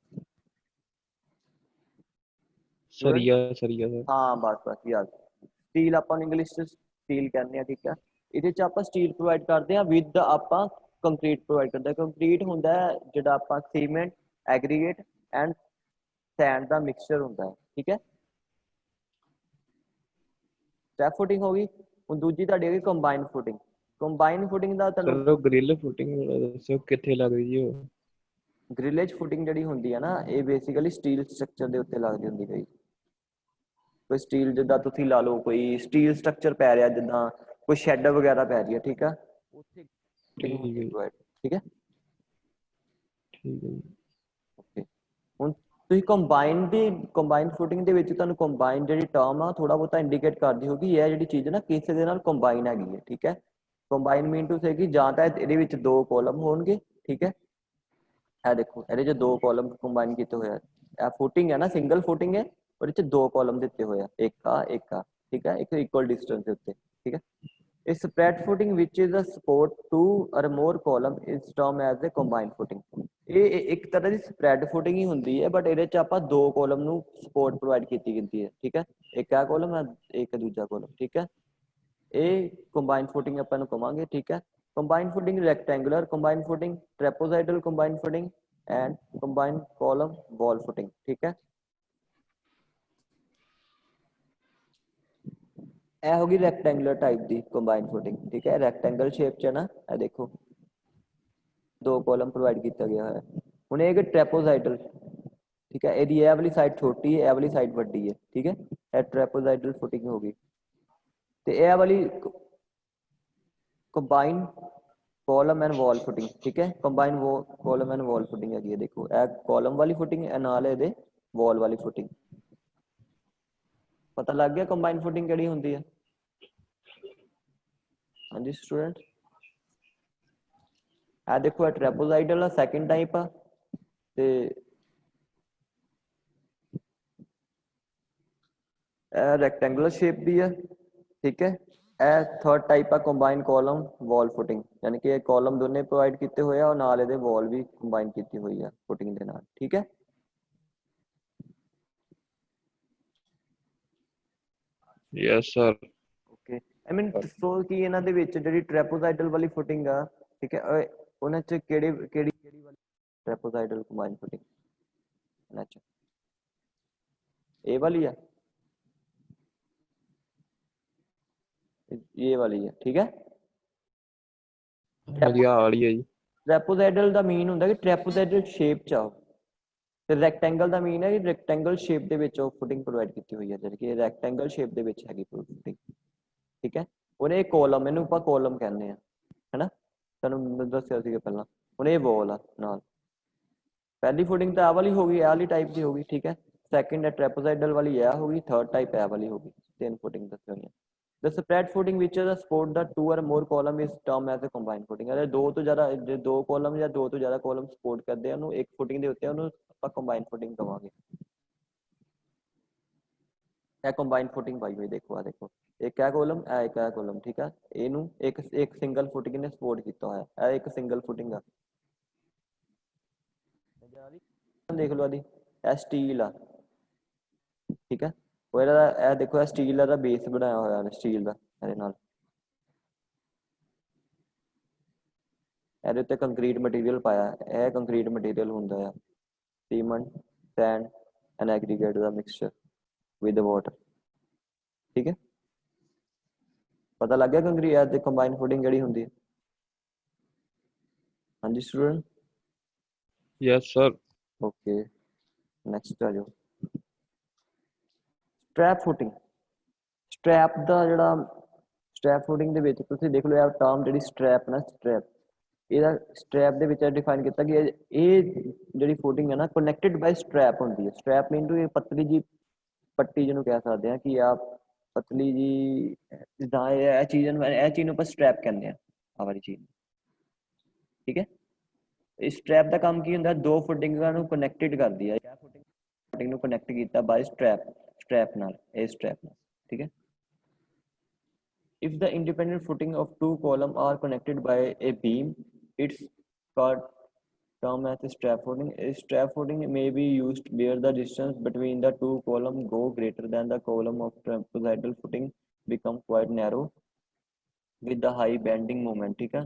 सरिया सरिया सर। हाँ बस बस यार, स्टील ਆਪਾਂ ਇੰਗਲਿਸ਼ ਚ ਸਟੀਲ ਕਹਿੰਦੇ ਆ, ਠੀਕ ਹੈ। ਇਹਦੇ ਚ ਆਪਾਂ ਸਟੀਲ ਪ੍ਰੋਵਾਈਡ ਕਰਦੇ ਆ ਵਿਦ ਆਪਾਂ ਕੰਕਰੀਟ ਪ੍ਰੋਵਾਈਡ ਕਰਦੇ ਆ। ਕੰਕਰੀਟ ਹੁੰਦਾ ਜਿਹੜਾ ਆਪਾਂ cement, aggregate and sand the mixture ਹੁੰਦਾ ਹੈ, ਠੀਕ ਹੈ। ਸਟੈਪ ਫੁਟਿੰਗ ਹੋ ਗਈ। ਹੁਣ ਦੂਜੀ ਤੁਹਾਡੀ ਹੈਗੀ ਕੰਬਾਈਨ ਫੁਟਿੰਗ। ਕੰਬਾਈਨ ਫੁਟਿੰਗ ਦਾ ਤੁਹਾਨੂੰ ਚਲੋ ਗ੍ਰਿਲ ਫੁਟਿੰਗ ਦੱਸੋ ਕਿੱਥੇ ਲੱਗਦੀ ਜੀ ਉਹ? ਗ੍ਰਿਲੇਜ ਫੁਟਿੰਗ ਜਿਹੜੀ ਹੁੰਦੀ ਹੈ ਨਾ, ਇਹ ਬੇਸਿਕਲੀ ਸਟੀਲ ਸਟਰਕਚਰ ਦੇ ਉੱਤੇ ਲੱਗਦੀ ਹੁੰਦੀ ਹੈ। ਕੋਈ ਸਟੀਲ ਜਿੱਦਾਂ ਤੁਸੀਂ ਲਾ ਲਓ, ਕੋਈ ਸਟੀਲ ਸਟਰਕਚਰ ਪੈ ਰਿਹਾ, ਜਿੱਦਾਂ ਕੋਈ ਸ਼ੈੱਡ ਵਗੈਰਾ ਪੈ ਰਹੀ ਹੈ, ਠੀਕ ਆ, ਉੱਥੇ ਠੀਕ ਹੈ ਠੀਕ ਹੈ। ਠੀਕ ਹੈ ਜੀ। ਓਕੇ, ਹੁਣ ਤੁਸੀਂ ਕੰਬਾਈਨ ਫੁਟਿੰਗ ਦੇ ਵਿੱਚ ਤੁਹਾਨੂੰ ਕੰਬਾਈਨ ਜਿਹੜੀ ਟਰਮ ਆ ਥੋੜਾ ਬਹੁਤਾ ਇੰਡੀਕੇਟ ਕਰਦੀ ਹੋਗੀ, ਇਹ ਜਿਹੜੀ ਚੀਜ਼ ਨਾ ਕਿਸੇ ਦੇ ਨਾਲ ਕੰਬਾਈਨ ਹੈਗੀ ਹੈ, ਠੀਕ ਹੈ। ਕੰਬਾਈਨ ਮੀਨ ਟੂ ਸੇ ਕਿ ਜਾਂ ਤਾਂ ਇਹਦੇ ਵਿੱਚ ਦੋ ਕਾਲਮ ਹੋਣਗੇ, ਠੀਕ ਹੈ। ਇਹ ਦੇਖੋ ਇਹਦੇ ਚ ਦੋ ਕਾਲਮ ਕੰਬਾਈਨ ਕੀਤੇ ਹੋਏ ਆ, ਇਹ ਫੁਟਿੰਗ ਹੈ ਨਾ, ਸਿੰਗਲ ਫੁਟਿੰਗ ਹੈ, ਉਹਦੇ ਚ ਦੋ ਕਾਲਮ ਦਿੱਤੇ ਹੋਏ ਆ, ਇੱਕ ਆ, ਠੀਕ ਹੈ, ਇੱਕ ਇਕੁਅਲ ਡਿਸਟੈਂਸ ਦੇ ਉੱਤੇ, ਠੀਕ ਹੈ। A spread footing which is a support two or more column is termed as a combined footing। ਇਹ ਇੱਕ ਤਰ੍ਹਾਂ ਦੀ ਸਪਰੈਡ ਫੁਟਿੰਗ ਹੀ ਹੁੰਦੀ ਹੈ, ਬਟ ਇਹਦੇ ਚ ਆਪਾਂ ਦੋ ਕਾਲਮ ਨੂੰ ਸਪੋਰਟ ਪ੍ਰੋਵਾਈਡ ਕੀਤੀ ਜਾਂਦੀ ਹੈ, ਠੀਕ ਹੈ। ਇੱਕ ਆ ਕਾਲਮ ਹੈ, ਇੱਕ ਦੂਜਾ ਕਾਲਮ, ਠੀਕ ਹੈ। ਇਹ ਕੰਬਾਈਨ ਫੁਟਿੰਗ ਆਪਾਂ ਨੂੰ ਕਵਾਂਗੇ, ਠੀਕ ਹੈ। Combine footing rectangular combine footing, trapezoidal combine footing and combine column wall footing, ਠੀਕ ਹੈ। ਇਹ ਹੋਗੀ ਰੈਕਟੈਂਗੂਲਰ टाइप ਦੀ ਕੰਬਾਈਨ ਫੁਟਿੰਗ, ठीक है। रैक्टेंगल शेप च ना, ਇਹ देखो दो कॉलम प्रोवाइड किया गया है। ਹੁਣ ਇਹ ट्रैपोजाइडल, ठीक है, ਇਹਦੀ ਇਹ ਵਾਲੀ ਸਾਈਡ ਛੋਟੀ ਹੈ, ਇਹ ਵਾਲੀ ਸਾਈਡ ਵੱਡੀ ਹੈ, ठीक है। ਇਹ ट्रैपोजाइडल फुटिंग होगी। ਤੇ ਇਹ ਵਾਲੀ combine column and wall footing, ठीक है। Combine column and wall footing है, देखो ए कॉलम वाली फुटिंग है, नाल ਇਹਦੇ वॉल वाली फुटिंग। पता लग गया कंबाइन फुटिंग ਕਿਹੜੀ ਹੁੰਦੀ ਹੈ? हाँ जी स्टूडेंट, आ देखो ट्रैपोजाइडल सैकेंड टाइप आ, ते रैक्टेंगुलर शेप भी है, ठीक है। ਇਹ ਥਰਡ ਟਾਈਪ ਆ ਕੰਬਾਈਨ ਕਾਲਮ ਵਾਲ ਫੁਟਿੰਗ, ਯਾਨੀ ਕਿ ਇਹ ਕਾਲਮ ਦੋਨੇ ਪ੍ਰੋਵਾਈਡ ਕੀਤੇ ਹੋਏ ਆ ਔਰ ਨਾਲ ਇਹਦੇ ਵਾਲ ਵੀ ਕੰਬਾਈਨ ਕੀਤੀ ਹੋਈ ਆ ਫੁਟਿੰਗ ਦੇ ਨਾਲ, ਠੀਕ ਹੈ। Yes sir. ਓਕੇ, ਆਈ ਮੀਨ ਸੋ ਕਿ ਇਹਨਾਂ ਦੇ ਵਿੱਚ ਜਿਹੜੀ ਟ੍ਰੈਪੋਜ਼ਾਈਡਲ ਵਾਲੀ ਫੁਟਿੰਗ ਆ, ਠੀਕ ਹੈ, ਉਹਨਾਂ ਚ ਕਿਹੜੀ ਵਾਲੀ ट्रेपोजाइडल कंबाइन फुटिंग अच्छा ए वाली है, ये वाली है, ठीक है। वाली है जी। ट्रेपोजाइडल ਦਾ ਮੀਨ ਹੁੰਦਾ ਕਿ ਟ੍ਰੈਪੋਜ਼ਾਈਡਲ ਸ਼ੇਪ ਚ ਆਓ, ਤੇ ਰੈਕਟੈਂਗਲ ਦਾ ਮੀਨ ਹੈ ਕਿ ਰੈਕਟੈਂਗਲ ਸ਼ੇਪ ਦੇ ਵਿੱਚ ਉਹ ਫੁਟਿੰਗ ਪ੍ਰੋਵਾਈਡ ਕੀਤੀ ਹੋਈ ਹੈ, ਜਿਹੜੀ ਕਿ ਰੈਕਟੈਂਗਲ ਸ਼ੇਪ ਦੇ ਵਿੱਚ ਹੈਗੀ ਫੁਟਿੰਗ, ਠੀਕ ਹੈ। ਉਹਨੇ ਇਹ ਕਾਲਮ, ਇਹਨੂੰ ਆਪਾਂ ਕਾਲਮ ਕਹਿੰਦੇ ਆ, ਹੈਨਾ, ਤੁਹਾਨੂੰ ਦੱਸਿਆ ਸੀਗਾ ਪਹਿਲਾਂ। ਹੁਣ ਇਹ ਵਾਲ ਆ ਨਾਲ, पहली फुटिंग तो आ वाली होगी, ए वाली टाइप की होगी, ठीक है। सेकंड है ट्रेपोजाइडल वाली ए होगी, थर्ड टाइप ए वाली होगी। तीन फुटिंग दसी हुई है। The spread footing which the support the two or more column is term as a combined footing. अगर दो तो ज़्यादा, दो कॉलम या दो तो ज़्यादा कॉलम सपोर्ट करते हैं उन्होंने एक फुटिंग के उत्ते उन्होंने आप कंबाइंड फुटिंग कहांगे। यह कंबाइंड फुटिंग पाई हुई देखो, आ देखो एक है कॉलम, एक है कॉलम, ठीक है। इनू एक एक सिंगल फुटिंग ने सपोर्ट किया है, एक सिंगल फुटिंग है, देख लो आदि स्टील आ, ठीक है। और ए देखो स्टील का बेस बनाया हुआ है स्टील का, ਇਹਦੇ ਨਾਲ ਇਹਦੇ ਉੱਤੇ ਕੰਕਰੀਟ ਮਟੀਰੀਅਲ ਪਾਇਆ, ਇਹ ਕੰਕਰੀਟ ਮਟੀਰੀਅਲ ਹੁੰਦਾ ਆ cement, send and aggregate the mixture with water, ਠੀਕ ਹੈ। ਪਤਾ ਲੱਗ ਗਿਆ ਕੰਕਰੀਟ ਦੇ ਕੰਬਾਈਨ ਫੁਟਿੰਗ ਜਿਹੜੀ ਹੁੰਦੀ ਹੈ। ਹਾਂਜੀ student. Yes sir. Okay next आ जाओ स्ट्रैप फुटिंग। स्ट्रैप का जोड़ा स्ट्रैप फुटिंग ਦੇ ਵਿੱਚ ਤੁਸੀਂ ਦੇਖ ਲਓ ਇਹ ਟਰਮ ਜਿਹੜੀ ਸਟ੍ਰੈਪ ਨਾ, ਸਟ੍ਰੈਪ ਇਹਦਾ ਸਟ੍ਰੈਪ ਦੇ ਵਿੱਚ ਡਿਫਾਈਨ ਕੀਤਾ ਕਿ ਇਹ ਜਿਹੜੀ ਫੁਟਿੰਗ ਹੈ ਨਾ ਕਨੈਕਟਡ ਬਾਈ ਸਟ੍ਰੈਪ ਹੁੰਦੀ ਹੈ। ਸਟ੍ਰੈਪ ਮੀਨ ਟੂ ਇਹ ਪਤਲੀ ਜੀ ਪੱਟੀ ਜਿਹਨੂੰ ਕਹਿ ਸਕਦੇ ਆ ਕਿ ਆ ਪਤਲੀ ਜੀ ਜਿੱਦਾਂ ਇਹ ਚੀਜ਼ ਨੂੰ ਆਪਾਂ ਸਟ੍ਰੈਪ ਕਹਿੰਦੇ ਆ, ਆ ਵਾਲੀ ਚੀਜ਼, ਠੀਕ ਹੈ। इस स्ट्रैप का काम की होंगे, दो फुटिंगा कनैक्टेड कर दिया, फुटिंग कनैक्ट किया बाय स्ट्रैप, स्ट्रैप नाल, ए स्ट्रैप नाल, ठीक है। If the independent footing of two column are connected by a beam, it's called term as strap footing. A strap footing may be used where the distance between the two columns go greater than the column of trapezoidal footing become quite narrow with the high bending moment, ठीक है।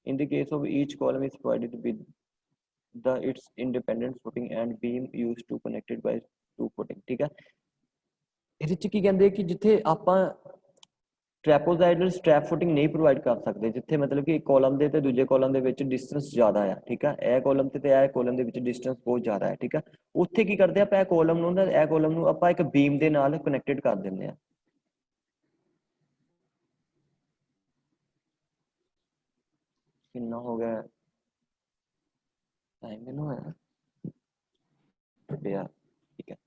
In the case of each column is provided with the its independent footing and beam used to connected by two footing, ठीक है। ਇਹਦੇ ਚ ਕੀ ਕਹਿੰਦੇ ਕਿ ਜਿੱਥੇ ਆਪਾਂ ਟ੍ਰੈਪੋਜ਼ਾਈਡਲ ਸਟ੍ਰੈਪ ਫੁਟਿੰਗ ਨਹੀਂ ਪ੍ਰੋਵਾਈਡ ਕਰ ਸਕਦੇ, ਜਿੱਥੇ ਮਤਲਬ ਕਿ ਕਾਲਮ ਦੇ ਤੇ ਦੂਜੇ ਕਾਲਮ ਦੇ ਵਿੱਚ ਡਿਸਟੈਂਸ ਜ਼ਿਆਦਾ ਆ, ਠੀਕ ਆ, ਇਹ ਕਾਲਮ ਤੇ ਇਹ ਕਾਲਮ ਦੇ ਵਿੱਚ ਡਿਸਟੈਂਸ ਬਹੁਤ ਜ਼ਿਆਦਾ ਹੈ, ਠੀਕ ਆ। ਉੱਥੇ ਕੀ ਕਰਦੇ ਆਪਾਂ ਇਹ ਕਾਲਮ ਨੂੰ ਆਪਾਂ ਇੱਕ ਬੀਮ ਦੇ ਨਾਲ ਕਨੈਕਟਡ ਕਰ ਦਿੰਦੇ ਆ। ਕਿੰਨਾ ਹੋ ਗਿਆ टाइम कितना होया यार, ठीक है।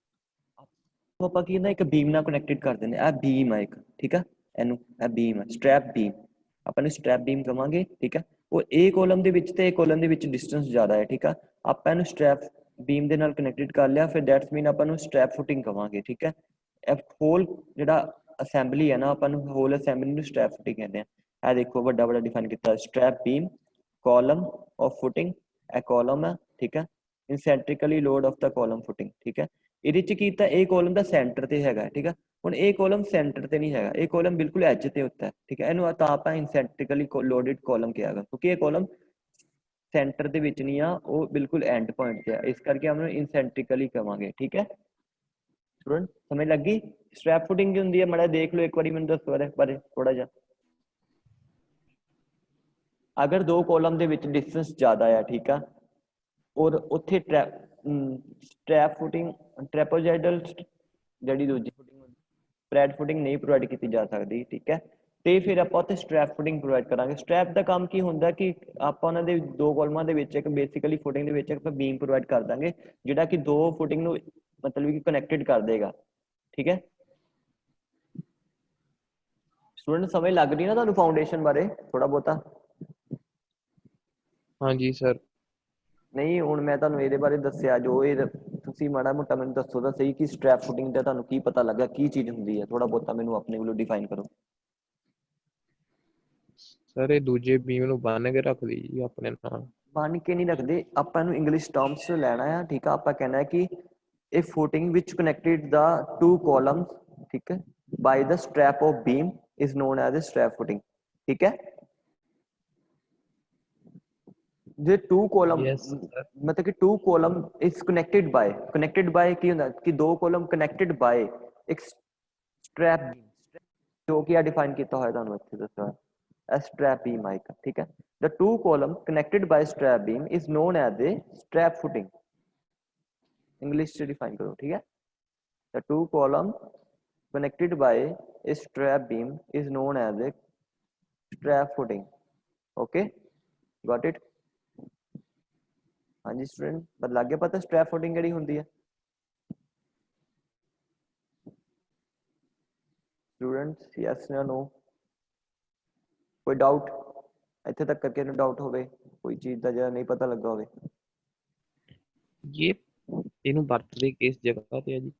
तो ਆਪਾਂ ਕੀ ਨਾ ਇੱਕ ਬੀਮ ਨਾਲ ਕਨੈਕਟਡ ਕਰ ਦਿੰਦੇ ਆ, ਬੀਮ ਆ ਇੱਕ, ਠੀਕ ਆ, ਇਹਨੂੰ ਇਹ ਬੀਮ ਆ ਸਟ੍ਰੈਪ ਬੀਮ, ਆਪਾਂ ਨੂੰ ਸਟ੍ਰੈਪ ਬੀਮ ਕਵਾਂਗੇ, ਠੀਕ ਆ। ਉਹ ਏ ਕਾਲਮ ਦੇ ਵਿੱਚ ਤੇ ਏ ਕਾਲਮ ਦੇ ਵਿੱਚ ਡਿਸਟੈਂਸ ਜ਼ਿਆਦਾ ਹੈ, ਠੀਕ ਆ। ਆਪਾਂ ਇਹਨੂੰ ਸਟ੍ਰੈਪ ਬੀਮ ਦੇ ਨਾਲ ਕਨੈਕਟਡ ਕਰ ਲਿਆ, ਫਿਰ ਦੈਟਸ ਮੀਨ ਆਪਾਂ ਨੂੰ ਸਟ੍ਰੈਪ ਫੁਟਿੰਗ ਕਵਾਂਗੇ, ਠੀਕ ਹੈ। ਇਹ ਹੋਲ ਜਿਹੜਾ ਅਸੈਂਬਲੀ ਹੈ ਨਾ, ਆਪਾਂ ਨੂੰ ਹੋਲ ਅਸੈਂਬਲੀ ਨੂੰ ਸਟ੍ਰੈਪ ਫੁਟਿੰਗ ਕਹਿੰਦੇ ਆ। ਇਹ ਦੇਖੋ ਵੱਡਾ ਵੱਡਾ ਡਿਫਾਈਨ ਕੀਤਾ, strap beam column of footing, ਇਹ ਕਾਲਮ ਹੈ, ਠੀਕ ਹੈ। Eccentrically load of the column footing, ਠੀਕ ਹੈ। ਇਹਦੇ ਚ ਕੀਤਾ ਇਹ ਕਾਲਮ ਦਾ ਸੈਂਟਰ ਤੇ ਹੈਗਾ, ਠੀਕ ਹੈ। ਹੁਣ ਇਹ ਕਾਲਮ ਸੈਂਟਰ ਤੇ ਨਹੀਂ ਹੈਗਾ, ਇਹ ਕਾਲਮ ਬਿਲਕੁਲ ਐਜ ਤੇ ਉੱਤੇ ਹੈ, ਠੀਕ ਹੈ। ਇਹਨੂੰ ਤਾਂ ਆਪਾਂ ਇਨਸੈਂਟ੍ਰਿਕਲੀ ਲੋਡਡ ਕਾਲਮ ਕਿਹਾਗਾ, ਕਿਉਂਕਿ ਇਹ ਕਾਲਮ ਸੈਂਟਰ ਦੇ ਵਿੱਚ ਨਹੀਂ ਆ, ਉਹ ਬਿਲਕੁਲ ਐਂਡ ਪੁਆਇੰਟ ਤੇ ਆ, ਇਸ ਕਰਕੇ ਆਪਾਂ ਇਨਸੈਂਟ੍ਰਿਕਲੀ ਕਵਾਂਗੇ, ਠੀਕ ਹੈ। स्टूडेंट समझ लग गई स्ट्रैप फुटिंग की होंगी है, मड़ा देख लो एक बार मैंने दसो बारे थोड़ा जा। अगर दो कॉलम ਦੇ ਵਿੱਚ डिस्टेंस ज़्यादा है, ठीक है, और उत्थे स्ट्रैप फुटिंग ट्रैपोजाइडल ਜਿਹੜੀ ਦੂਜੀ ਫੁਟਿੰਗ स्प्रैड फुटिंग नहीं प्रोवाइड की जा सकती, ठीक है। ਤੇ ਫਿਰ ਆਪਾਂ ਉੱਥੇ ਸਟ੍ਰੈਪ ਫੁਟਿੰਗ ਪ੍ਰੋਵਾਈਡ ਕਰਾਂਗੇ। ਸਟ੍ਰੈਪ ਦਾ ਕੰਮ ਕੀ ਹੁੰਦਾ ਕਿ ਆਪਾਂ ਉਹਨਾਂ ਦੇ ਦੋ ਕਾਲਮਾਂ ਦੇ ਵਿੱਚ ਇੱਕ ਬੇਸਿਕਲੀ ਫੁਟਿੰਗ ਦੇ ਵਿੱਚ ਇੱਕ ਬੀਮ ਪ੍ਰੋਵਾਈਡ ਕਰ ਦਾਂਗੇ, ਜਿਹੜਾ ਕਿ ਦੋ ਫੁਟਿੰਗ ਨੂੰ मतलब कि कनेक्टेड कर देगा, ठीक है। स्टूडेंट समझ लग रही ना ਤੁਹਾਨੂੰ फाउंडेशन बारे थोड़ा बहुता? हाँ जी सर। नहीं ਹੁਣ ਮੈਂ ਤੁਹਾਨੂੰ ਇਹਦੇ ਬਾਰੇ ਦੱਸਿਆ, ਜੋ ਇਹ ਤੁਸੀਂ ਮਾੜਾ ਮੋਟਾ ਮੈਨੂੰ ਦੱਸੋ ਤਾਂ ਸਹੀ ਕਿ ਸਟ੍ਰੈਪ ਫੁਟਿੰਗ ਦਾ ਤੁਹਾਨੂੰ ਕੀ ਪਤਾ ਲੱਗਾ, ਕੀ ਚੀਜ਼ ਹੁੰਦੀ ਹੈ, ਥੋੜਾ ਬਹੁਤਾ ਮੈਨੂੰ ਆਪਣੇ ਵੱਲੋਂ ਡਿਫਾਈਨ ਕਰੋ। ਸਰ ਇਹ ਦੂਜੇ ਬੀਮ ਨੂੰ ਬੰਨ ਕੇ ਰੱਖ ਲਈ ਜੀ ਆਪਣੇ ਨਾਲ। ਬਣ ਕੇ ਨਹੀਂ ਰੱਖਦੇ ਆਪਾਂ ਇਹਨੂੰ ਇੰਗਲਿਸ਼ ਟਰਮਸ ਲੈਣਾ ਆ, ਠੀਕ ਆ। ਆਪਾਂ ਕਹਿਣਾ ਹੈ ਕਿ a footing which connected the two columns, ठीक है, by the strap of beam is known as a strap footing, ठीक है। जे टू कॉलम यस सर। मतलब कि two column is connected by की ਹੁੰਦਾ कि दो कॉलम कनेक्टेड बाय एक स्ट्रैप जो कि आ डिफाइन ਕੀਤਾ ਹੋਇਆ ਤੁਹਾਨੂੰ ਇੱਥੇ ਦੱਸਿਆ ਹੈ स्ट्रैप बीम आएगा, ठीक है। the two column connected by strap beam is known as a strap footing, English से डिफाइन करो, ठीक है। the two column connected by a strap beam is known as a strap footing, okay, got it। हाँ जी student, पर लग गया पता strap footing ਕਿਹੜੀ ਹੁੰਦੀ ਹੈ स्टूडेंट्स, यस या नो, कोई डाउट ਇੱਥੇ ਤੱਕ ਕਰਕੇ ਨੂੰ डाउट ਹੋਵੇ ਕੋਈ ਚੀਜ਼ ਦਾ ਜਿਹੜਾ ਨਹੀਂ ਪਤਾ ਲੱਗਾ ਹੋਵੇ। ਇਹ ਇਹਨੂੰ ਵਰਤਦੇ ਕਿਸ ਜਗ੍ਹਾ ਤੇ ਹੈ ਜੀ?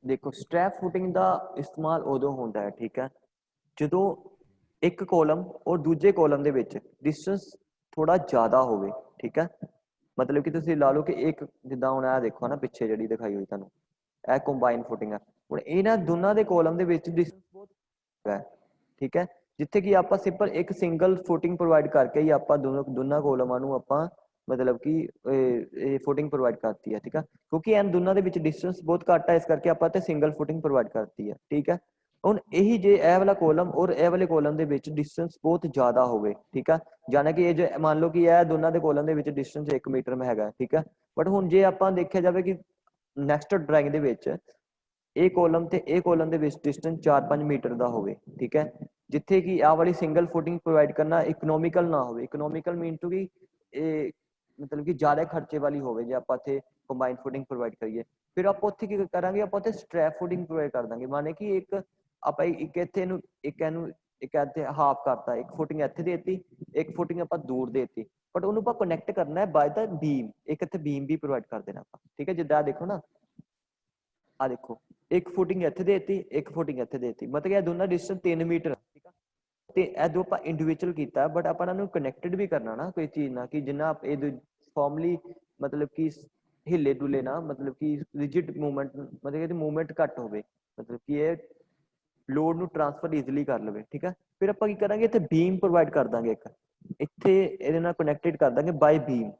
ਦੇਖੋ ਸਟ੍ਰੈਪ ਫੁਟਿੰਗ ਦਾ ਇਸਤੇਮਾਲ ਉਦੋਂ ਹੁੰਦਾ ਹੈ, ਠੀਕ ਹੈ, ਜਦੋਂ ਇੱਕ ਕਾਲਮ ਔਰ ਦੂਜੇ ਕਾਲਮ ਦੇ ਵਿੱਚ ਡਿਸਟੈਂਸ ਥੋੜਾ ਜ਼ਿਆਦਾ ਹੋਵੇ, ਠੀਕ ਹੈ। ਮਤਲਬ ਕਿ ਤੁਸੀਂ ਲਾ ਲਓ ਕਿ ਇੱਕ ਜਿੱਦਾਂ ਹੁਣ ਇਹ ਦੇਖੋ ਨਾ ਪਿੱਛੇ ਜਿਹੜੀ ਦਿਖਾਈ ਹੋਈ ਤੁਹਾਨੂੰ ਇਹ ਕੰਬਾਈਨ ਫੁਟਿੰਗ ਹੈ। ਹੁਣ ਇਹਨਾਂ ਦੋਨਾਂ ਦੇ ਕਾਲਮ ਦੇ ਵਿੱਚ ਡਿਸਟੈਂਸ ਬਹੁਤ ਹੈ, ਠੀਕ ਹੈ। ਜਿੱਥੇ ਕਿ ਆਪਾਂ ਸਿੰਪਲ ਇੱਕ ਸਿੰਗਲ ਫੁਟਿੰਗ ਪ੍ਰੋਵਾਈਡ ਕਰਕੇ ਹੀ ਆਪਾਂ ਦੋਨਾਂ ਕਾਲਮਾਂ ਨੂੰ ਆਪਾਂ मतलब कि फुटिंग प्रोवाइड करती है, ठीक है, क्योंकि इन दोनों के बीच डिस्टेंस बहुत घट है, इस करके आप सिंगल फुटिंग प्रोवाइड करती है, ठीक है। हुण यही जे ए वाला कॉलम और ए वाले कॉलम के बीच डिस्टेंस बहुत ज़्यादा होवे, ठीक है, जाने कि जो मान लो कि यह दोनों के कॉलम के बीच डिस्टेंस 1 मीटर में हैगा, ठीक है। बट हुण जे आपां देखिया जावे कि नैक्सट ड्राइंग दे विच ए कॉलम ते ए कॉलम के बीच डिस्टेंस 4-5 मीटर का होवे, ठीक है, जिथे कि आ वाली सिंगल फुटिंग प्रोवाइड करना इकनोमिकल ना होवे। इकनोमिकल मीन टू कि मतलब कि ज़्यादा खर्चे वाली होवे जे आपां इत्थे कंबाइन फुटिंग प्रोवाइड करिए। फिर आप उत्थे की करांगे, आप उत्थे स्ट्रैप फुटिंग प्रोवाइड कर देंगे, माने कि एक आप एक इत्थे नूं एक इत्थे हाफ करता, एक फुटिंग इत्थे देती, एक फुटिंग आपां दूर देती, बट उहनूं आपां कनैक्ट करना है बाय द बीम, एक इत्थे बीम भी प्रोवाइड कर देना आपां, ठीक है। जिद्दां देखो ना, आ देखो एक फुटिंग इत्थे देती, एक फुटिंग इत्थे देती, मतलब कि दोनों डिस्टेंस 3 मीटर, ठीक है। ਤੇ ਇਹ ਦੋ ਆਪਾਂ ਇੰਡੀਵਿਜੂਅਲ ਕੀਤਾ, ਬਟ ਆਪਾਂ ਇਹਨਾਂ ਨੂੰ ਕਨੈਕਟਡ ਵੀ ਕਰਨਾ ਨਾ ਕੋਈ ਚੀਜ਼ ਨਾਲ ਕਿ ਜਿੰਨਾ ਇਹ ਫਾਰਮਲੀ ਮਤਲਬ ਕਿ ਹਿੱਲੇ ਡੁੱਲੇ ਨਾ, ਮਤਲਬ ਕਿ ਰਿਜਿਡ ਮੂਵਮੈਂਟ, ਮਤਲਬ ਇਹਦੀ ਮੂਵਮੈਂਟ ਘੱਟ ਹੋਵੇ, ਮਤਲਬ ਕਿ ਇਹ ਲੋਡ ਨੂੰ ਟ੍ਰਾਂਸਫਰ ਈਜ਼ੀਲੀ ਕਰ ਲਵੇ, ਠੀਕ ਹੈ। ਫਿਰ ਆਪਾਂ ਕੀ ਕਰਾਂਗੇ, ਇੱਥੇ ਬੀਮ ਪ੍ਰੋਵਾਈਡ ਕਰ ਦਾਂਗੇ ਇੱਕ, ਇੱਥੇ ਇਹਦੇ ਨਾਲ ਕਨੈਕਟਡ ਕਰ ਦਾਂਗੇ ਬਾਈ ਬੀਮ।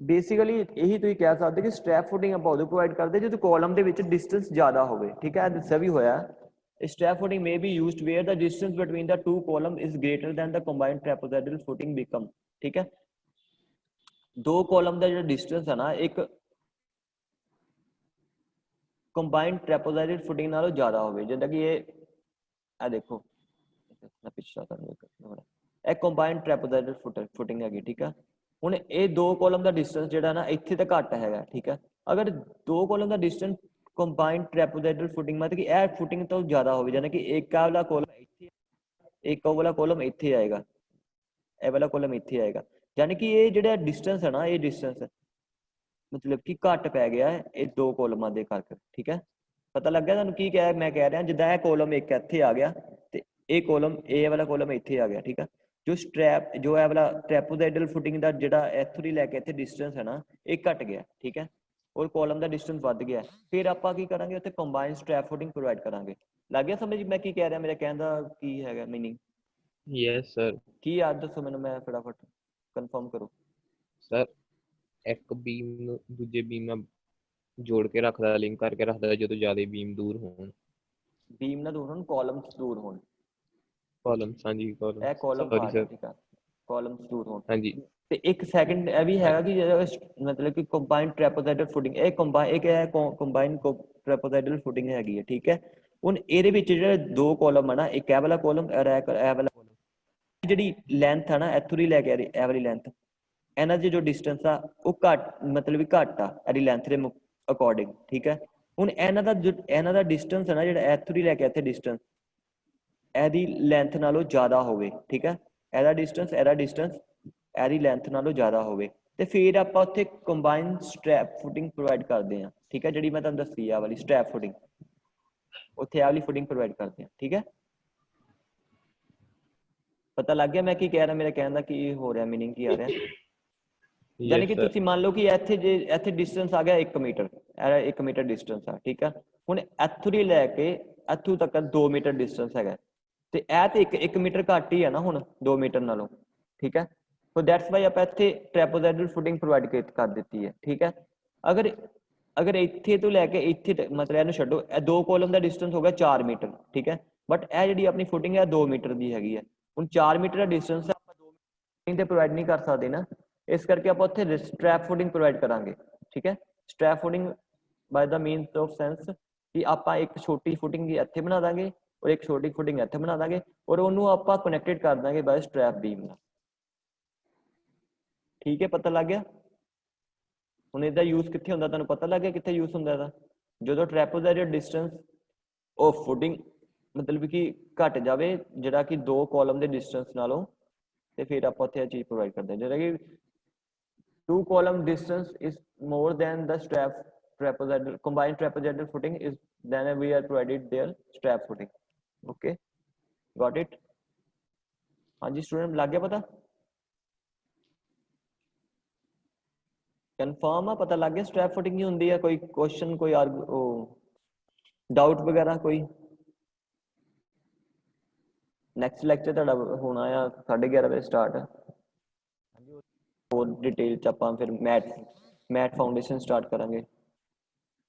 ਬੇਸਿਕਲੀ ਇਹੀ ਤੁਸੀਂ ਕਹਿ ਸਕਦੇ ਕਿ ਸਟ੍ਰੈਪ ਫੁਟਿੰਗ ਆਪਾਂ ਉਦੋਂ ਪ੍ਰੋਵਾਈਡ ਕਰਦੇ ਜਦੋਂ ਕਾਲਮ ਦੇ ਵਿੱਚ ਡਿਸਟੈਂਸ ਜ਼ਿਆਦਾ ਹੋਵੇ, ਠੀਕ ਹੈ। ਦੱਸਿਆ ਵੀ ਹੋਇਆ strap footing may be used where the distance between the two column is greater than the combined trapezoidal footing become, ठीक है। दो कॉलम का जो डिस्टेंस है ना एक कंबाइंड ट्रेपेजोइडल फुटिंग नालों ज्यादा होवे, जिद्दां कि ये देखो पिछला ਇਹ ਕੰਬਾਈਨਡ ਟ੍ਰੈਪੇਜ਼ੋਇਡਲ ਫੁਟਿੰਗ ਹੈਗੀ, ਠੀਕ ਹੈ। ਹੁਣ ਇਹ ਦੋ ਕਾਲਮ ਦਾ ਡਿਸਟੈਂਸ ਜਿਹੜਾ ਨਾ ਇੱਥੇ ਤੇ ਘੱਟ ਹੈਗਾ, ਠੀਕ ਹੈ। ਅਗਰ ਦੋ ਕਾਲਮ ਦਾ ਡਿਸਟੈਂਸ ਕੰਬਾਈਨਡ ਟ੍ਰੈਪੇਜ਼ੋਇਡਲ ਫੁਟਿੰਗ मतलब कि ਇਹ ਫੁਟਿੰਗ ਤੋਂ ਜ਼ਿਆਦਾ ਹੋਵੇ, ਜਾਨੀ ਕਿ ਇੱਕ ਵਾਲਾ ਕਾਲਮ ਇੱਥੇ, ਇੱਕ ਵਾਲਾ ਕਾਲਮ ਇੱਥੇ ਆਏਗਾ, ਇਹ ਵਾਲਾ ਕਾਲਮ ਇੱਥੇ ਆਏਗਾ, ਜਾਨੀ ਕਿ ਇਹ ਜਿਹੜਾ ਡਿਸਟੈਂਸ ਹੈ ਨਾ ਇਹ ਡਿਸਟੈਂਸ मतलब कि घट पै गया है ये दो कॉलमां दे करके, ठीक है। पता लग गया तुहानूं की क्या मैं कह रहा, जिद्दां ਇਹ कॉलम एक ਇੱਥੇ आ गया ते ਇਹ कॉलम ए वाला कॉलम ਇੱਥੇ आ गया, ठीक है। जो स्ट्रैप जो है वाला ट्रैपेजोइडल फुटिंग ਦਾ ਜਿਹੜਾ ਇੱਥੋਂ ਦੀ ਲੈ ਕੇ ਇੱਥੇ ਡਿਸਟੈਂਸ ਹੈ ਨਾ ਇਹ ਘਟ ਗਿਆ, ਠੀਕ ਹੈ, और कॉलम ਦਾ ਡਿਸਟੈਂਸ ਵੱਧ ਗਿਆ। ਫਿਰ ਆਪਾਂ ਕੀ ਕਰਾਂਗੇ, ਉੱਥੇ ਕੰਬਾਈਨ ਸਟ੍ਰੈਪ ਫੁਟਿੰਗ ਪ੍ਰੋਵਾਈਡ ਕਰਾਂਗੇ। ਲੱਗ ਗਿਆ ਸਮਝ ਮੈਂ ਕੀ ਕਹਿ ਰਿਹਾ, ਮੇਰੇ ਕਹਿਣ ਦਾ ਕੀ ਹੈਗਾ ਮੀਨਿੰਗ? Yes sir. ਕੀ ਯਾਦ ਦੱਸੋ ਮੈਨੂੰ, ਮੈਂ ਫਟਾਫਟ ਕਨਫਰਮ ਕਰੋ ਸਰ। ਇੱਕ ਬੀਮ ਨੂੰ ਦੂਜੇ ਬੀਮ ਨਾਲ ਜੋੜ ਕੇ ਰੱਖਦਾ, ਲਿੰਕ ਕਰਕੇ ਰੱਖਦਾ ਜਦੋਂ ਜ਼ਿਆਦਾ ਬੀਮ ਦੂਰ ਹੋਣ। ਬੀਮ ਨਾਲ ਦੂਰ ਹੋਣ, ਕਾਲਮਸ ਦੂਰ ਹੋਣ, ਕਾਲਮਸ, ਹਾਂਜੀ ਕਾਲਮ, ਇਹ ਕਾਲਮ ਸੌਰੀ ਪਾਰਟ ਹੈ, ਸਰ, ਠੀਕ ਹੈ, ਕਾਲਮਸ ਦੂਰ ਹੋਣ। ਹਾਂਜੀ। ਤੇ ਇੱਕ ਸੈਕਿੰਡ ਇਹ ਵੀ ਹੈਗਾ ਕਿ ਮਤਲਬ ਕਿ ਕੰਬਾਈਨਡ ਟ੍ਰੈਪੇਜ਼ੋਇਡਲ ਫੁਟਿੰਗ, ਇਹ ਕੰਬਾਈਨ ਟ੍ਰੈਪੇਜ਼ੋਇਡਲ ਫੁਟਿੰਗ ਹੈਗੀ ਹੈ, ਠੀਕ ਹੈ। ਹੁਣ ਇਹਦੇ ਵਿੱਚ ਜਿਹੜੇ ਦੋ ਕਾਲਮ ਹੈ ਨਾ, ਇੱਕ ਇਹ ਵਾਲਾ ਕਾਲਮ ਔਰ ਇਹ ਵਾਲਾ ਕਾਲਮ, ਜਿਹੜੀ ਲੈਂਥ ਹੈ ਨਾ ਇੱਥੋਂ ਦੀ ਲੈ ਕੇ ਇਹ ਵਾਲੀ ਲੈਂਥ, ਇਹਨਾਂ ਦੀ ਜੋ ਡਿਸਟੈਂਸ ਆ ਉਹ ਘੱਟ, ਮਤਲਬ ਵੀ ਘੱਟ ਆ ਇਹਦੀ ਲੈਂਥ ਦੇ ਅਕੋਰਡਿੰਗ, ਠੀਕ ਹੈ। ਹੁਣ ਇਹਨਾਂ ਦਾ ਡਿਸਟੈਂਸ ਹੈ ਨਾ ਜਿਹੜਾ ਇੱਥੋਂ ਦੀ ਲੈ ਕੇ ਇੱਥੇ ਡਿਸਟੈਂਸ ਇਹਦੀ ਲੈਂਥ ਨਾਲੋਂ ਜ਼ਿਆਦਾ ਹੋਵੇ, ਠੀਕ ਹੈ। ਇਹਦਾ ਡਿਸਟੈਂਸ ਇਹਦੀ ਲੈਂਥ ਨਾਲੋਂ ਜ਼ਿਆਦਾ ਹੋਵੇ ਤੇ ਫਿਰ ਆਪਾਂ ਉੱਥੇ ਕੰਬਾਈਨ ਸਟ੍ਰੈਪ ਫੁਟਿੰਗ ਪ੍ਰੋਵਾਈਡ ਕਰਦੇ ਹਾਂ, ਠੀਕ ਹੈ, ਜਿਹੜੀ ਮੈਂ ਤੁਹਾਨੂੰ ਦੱਸੀ ਆ ਵਾਲੀ ਸਟ੍ਰੈਪ ਫੁਟਿੰਗ। ਉੱਥੇ ਇਹ ਵਾਲੀ ਫੁਟਿੰਗ ਪ੍ਰੋਵਾਈਡ ਕਰਦੇ ਹਾਂ। ਠੀਕ ਹੈ, ਪਤਾ ਲੱਗ ਗਿਆ ਮੈਂ ਕੀ ਕਹਿ ਰਿਹਾ, ਮੇਰੇ ਕਹਿਣ ਦਾ ਕੀ ਹੋ ਰਿਹਾ, ਮੀਨਿੰਗ ਕੀ ਆ ਰਿਹਾ। ਯਾਨੀ ਯੈਸ ਕਿ ਸਰ। ਤੁਸੀਂ ਮੰਨ ਲਓ ਕਿ ਇੱਥੇ ਜੇ ਇੱਥੇ ਡਿਸਟੈਂਸ ਆ ਗਿਆ 1 ਮੀਟਰ, ਇਹ 1 ਮੀਟਰ ਡਿਸਟੈਂਸ ਆ, ਠੀਕ ਆ। ਹੁਣ ਇੱਥੋਂ ਦੀ ਲੈ ਕੇ ਇੱਥੋਂ ਤੱਕ 2 ਮੀਟਰ ਡਿਸਟੈਂਸ ਹੈਗਾ, ਤੇ ਇਹ ਤੇ 1 ਮੀਟਰ ਘੱਟ ਹੀ ਹੈ ਨਾ ਹੁਣ 2 ਮੀਟਰ ਨਾਲੋਂ, ਠੀਕ ਹੈ। ਸੋ ਦੈਟਸ ਵਾਈ ਆਪਾਂ ਇੱਥੇ ਟ੍ਰੈਪੋਜ਼ਾਈਡਲ ਫੁਟਿੰਗ ਪ੍ਰੋਵਾਈਡ ਕਰ ਦਿੱਤੀ ਹੈ, ਠੀਕ ਹੈ। ਅਗਰ ਇੱਥੇ ਤੋਂ ਲੈ ਕੇ ਇੱਥੇ ਮਤਲਬ ਇਹਨੂੰ ਛੱਡੋ, ਇਹ 2 ਕਾਲਮ ਦਾ ਡਿਸਟੈਂਸ ਹੋ ਗਿਆ 4 ਮੀਟਰ, ਠੀਕ ਹੈ। ਬਟ ਇਹ ਜਿਹੜੀ ਆਪਣੀ ਫੁਟਿੰਗ ਹੈ 2 ਮੀਟਰ ਦੀ ਹੈਗੀ ਹੈ। ਹੁਣ 4 ਮੀਟਰ ਦਾ ਡਿਸਟੈਂਸ ਆਪਾਂ 2 ਮੀਟਰ ਤੇ ਪ੍ਰੋਵਾਈਡ ਨਹੀਂ ਕਰ ਸਕਦੇ ਨਾ, ਇਸ ਕਰਕੇ ਆਪਾਂ ਉੱਥੇ ਸਟ੍ਰੈਪ ਫੁਟਿੰਗ ਪ੍ਰੋਵਾਈਡ ਕਰਾਂਗੇ, ਠੀਕ ਹੈ। Strap footing ਬਾय the means of sense ਕਿ ਆਪਾਂ ਇੱਕ ਛੋਟੀ ਫੁਟਿੰਗ ਇੱਥੇ ਬਣਾ ਦਾਂਗੇ ਔਰ ਇੱਕ ਛੋਟੀ ਫੁਟਿੰਗ ਇੱਥੇ ਬਣਾ ਦਾਂਗੇ ਔਰ ਉਹਨੂੰ ਆਪਾਂ ਕਨੈਕਟਡ ਕਰ ਦਾਂਗੇ ਬਾय ਸਟ੍ਰੈਪ ਬੀਮ ਨਾਲ, ਠੀਕ ਹੈ। ਪਤਾ ਲੱਗ ਗਿਆ। ਹੁਣ ਇਹਦਾ ਯੂਜ਼ ਕਿੱਥੇ ਹੁੰਦਾ, ਤੁਹਾਨੂੰ ਪਤਾ ਲੱਗ ਗਿਆ ਕਿੱਥੇ ਯੂਜ਼ ਹੁੰਦਾ ਇਹਦਾ। ਜਦੋਂ ਟ੍ਰੈਪੋਜ਼ਾਈਡਲ ਡਿਸਟੈਂਸ ਆਫ ਫੁਟਿੰਗ ਮਤਲਬ ਕਿ ਘਟ ਜਾਵੇ, ਜਿਹੜਾ ਕਿ 2 ਕਾਲਮ ਦੇ ਡਿਸਟੈਂਸ ਨਾਲੋਂ, ਤੇ ਫਿਰ ਆਪਾਂ ਉੱਥੇ ਇਹ ਚੀਜ਼ ਪ੍ਰੋਵਾਈਡ ਕਰਦੇ ਹਾਂ। ਜਿਹੜਾ ਕਿ 2 column distance is more than the trapezoidal combined trapezoidal footing is, then we are provided their strap footing. Okay, got it? हाँ जी स्टूडेंट, लग गया पता, कंफर्म है, पता लग गया स्ट्रैप फुटिंग की होंगी है। कोई क्वेश्चन, कोई डाउट वगैरह कोई। नेक्स्ट लेक्चर ਤੁਹਾਡਾ ਹੋਣਾ ਆ 11:30 ਵਜੇ ਸਟਾਰਟ ਹੈ। ਹੋਰ ਡਿਟੇਲ ਚ ਆਪਾਂ ਫਿਰ ਮੈਟ ਫਾਊਂਡੇਸ਼ਨ ਸਟਾਰਟ ਕਰਾਂਗੇ।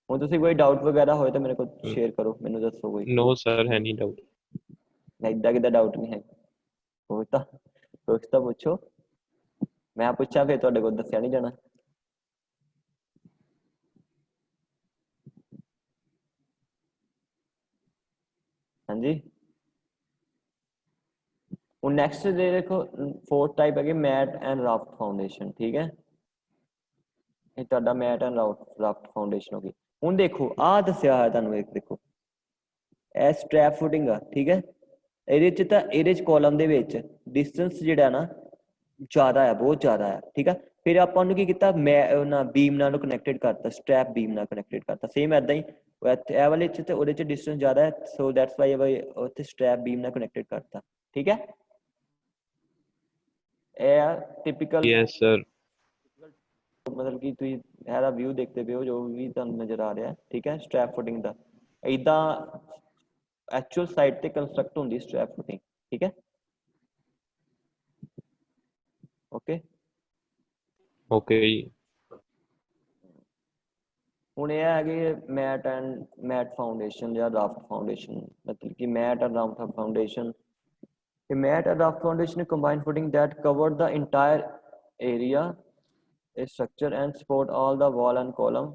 ਹੁਣ ਤੁਸੀਂ ਕੋਈ ਡਾਊਟ ਵਗੈਰਾ ਹੋਏ ਤਾਂ ਮੇਰੇ ਕੋਲ ਸ਼ੇਅਰ ਕਰੋ, ਮੈਨੂੰ ਦੱਸੋ ਕੋਈ। ਨੋ ਸਰ, ਹੈ ਨਹੀਂ ਡਾਊਟ। ਇਦਾਂ ਕਿਦਾਂ ਡਾਊਟ ਨਹੀਂ ਹੈ, ਕੁਛ ਤਾਂ ਪੁੱਛੋ। ਮੈਂ ਪੁੱਛਾਂ ਫਿਰ ਤੁਹਾਡੇ ਕੋਲ ਦੱਸਿਆ ਨਹੀਂ ਜਾਣਾ। ਹਾਂਜੀ, ਹੁਣ ਨੈਕਸਟ ਦੇ ਦੇਖੋ 4th ਟਾਈਪ ਹੈਗੇ ਮੈਟ ਐਂਡ ਰਾਫਟ ਫਾਊਂਡੇਸ਼ਨ, ਠੀਕ ਹੈ। ਇਹ ਤੁਹਾਡਾ ਮੈਟ ਐਂਡ ਰਾਫਟ ਫਾਊਂਡੇਸ਼ਨ ਹੋ ਗਈ। ਹੁਣ ਦੇਖੋ ਆਹ ਦੱਸਿਆ ਹੋਇਆ ਤੁਹਾਨੂੰ, ਇੱਕ ਦੇਖੋ ਇਹ ਸਟ੍ਰੈਪ ਫੁਟਿੰਗ ਆ, ਠੀਕ ਹੈ। ਇਹਦੇ ਚ ਕਾਲਮ ਦੇ ਵਿੱਚ ਡਿਸਟੈਂਸ ਜਿਹੜਾ ਨਾ ਜ਼ਿਆਦਾ ਹੈ, ਬਹੁਤ ਜ਼ਿਆਦਾ ਹੈ, ਠੀਕ ਹੈ। ਫਿਰ ਆਪਾਂ ਉਹਨੂੰ ਕੀ ਕੀਤਾ, ਬੀਮ ਨਾਲ ਕਨੈਕਟਡ ਕਰਤਾ, ਸਟ੍ਰੈਪ ਬੀਮ ਨਾਲ ਕਨੈਕਟਡ ਕਰਤਾ। ਸੇਮ ਐਦਾਂ ਹੀ ਇਹ ਵਾਲੇ ਚ ਤੇ ਉਹਦੇ ਚ ਡਿਸਟੈਂਸ ਜ਼ਿਆਦਾ ਹੈ, ਸੋ ਦੈਟਸ ਵਾਈ ਉੱਥੇ ਸਟ੍ਰੈਪ ਬੀਮ ਨਾਲ ਕਨੈਕਟਡ ਕਰਤਾ, ਠੀਕ ਹੈ। ਇਹ ਆ ਟਿਪੀਕਲ, ਯੈਸ ਸਰ। ਮਤਲਬ ਕਿ ਤੁਸੀਂ ਇਹਦਾ ਵਿਊ ਦੇਖਦੇ ਪਏ ਹੋ ਜੋ ਵੀ ਤੁਹਾਨੂੰ ਨਜ਼ਰ ਆ ਰਿਹਾ, ਠੀਕ ਹੈ। ਸਟ੍ਰੈਪ ਫੁਟਿੰਗ ਦਾ ਇਦਾਂ ਐਕਚੁਅਲ ਸਾਈਟ ਤੇ ਕੰਸਟਰਕਟ ਹੁੰਦੀ ਸਟ੍ਰੈਪ ਫੁਟਿੰਗ, ਠੀਕ ਹੈ। Okay okay. ਹੁਣ ਇਹ ਹੈਗੇ ਮੈਟ ਫਾਊਂਡੇਸ਼ਨ ਜਾਂ ਰਾਫਟ ਫਾਊਂਡੇਸ਼ਨ, ਮਤਲਬ ਕਿ mat and raft foundation. A mat and raft foundation is combined footing that cover the entire area, a structure and support all the wall and column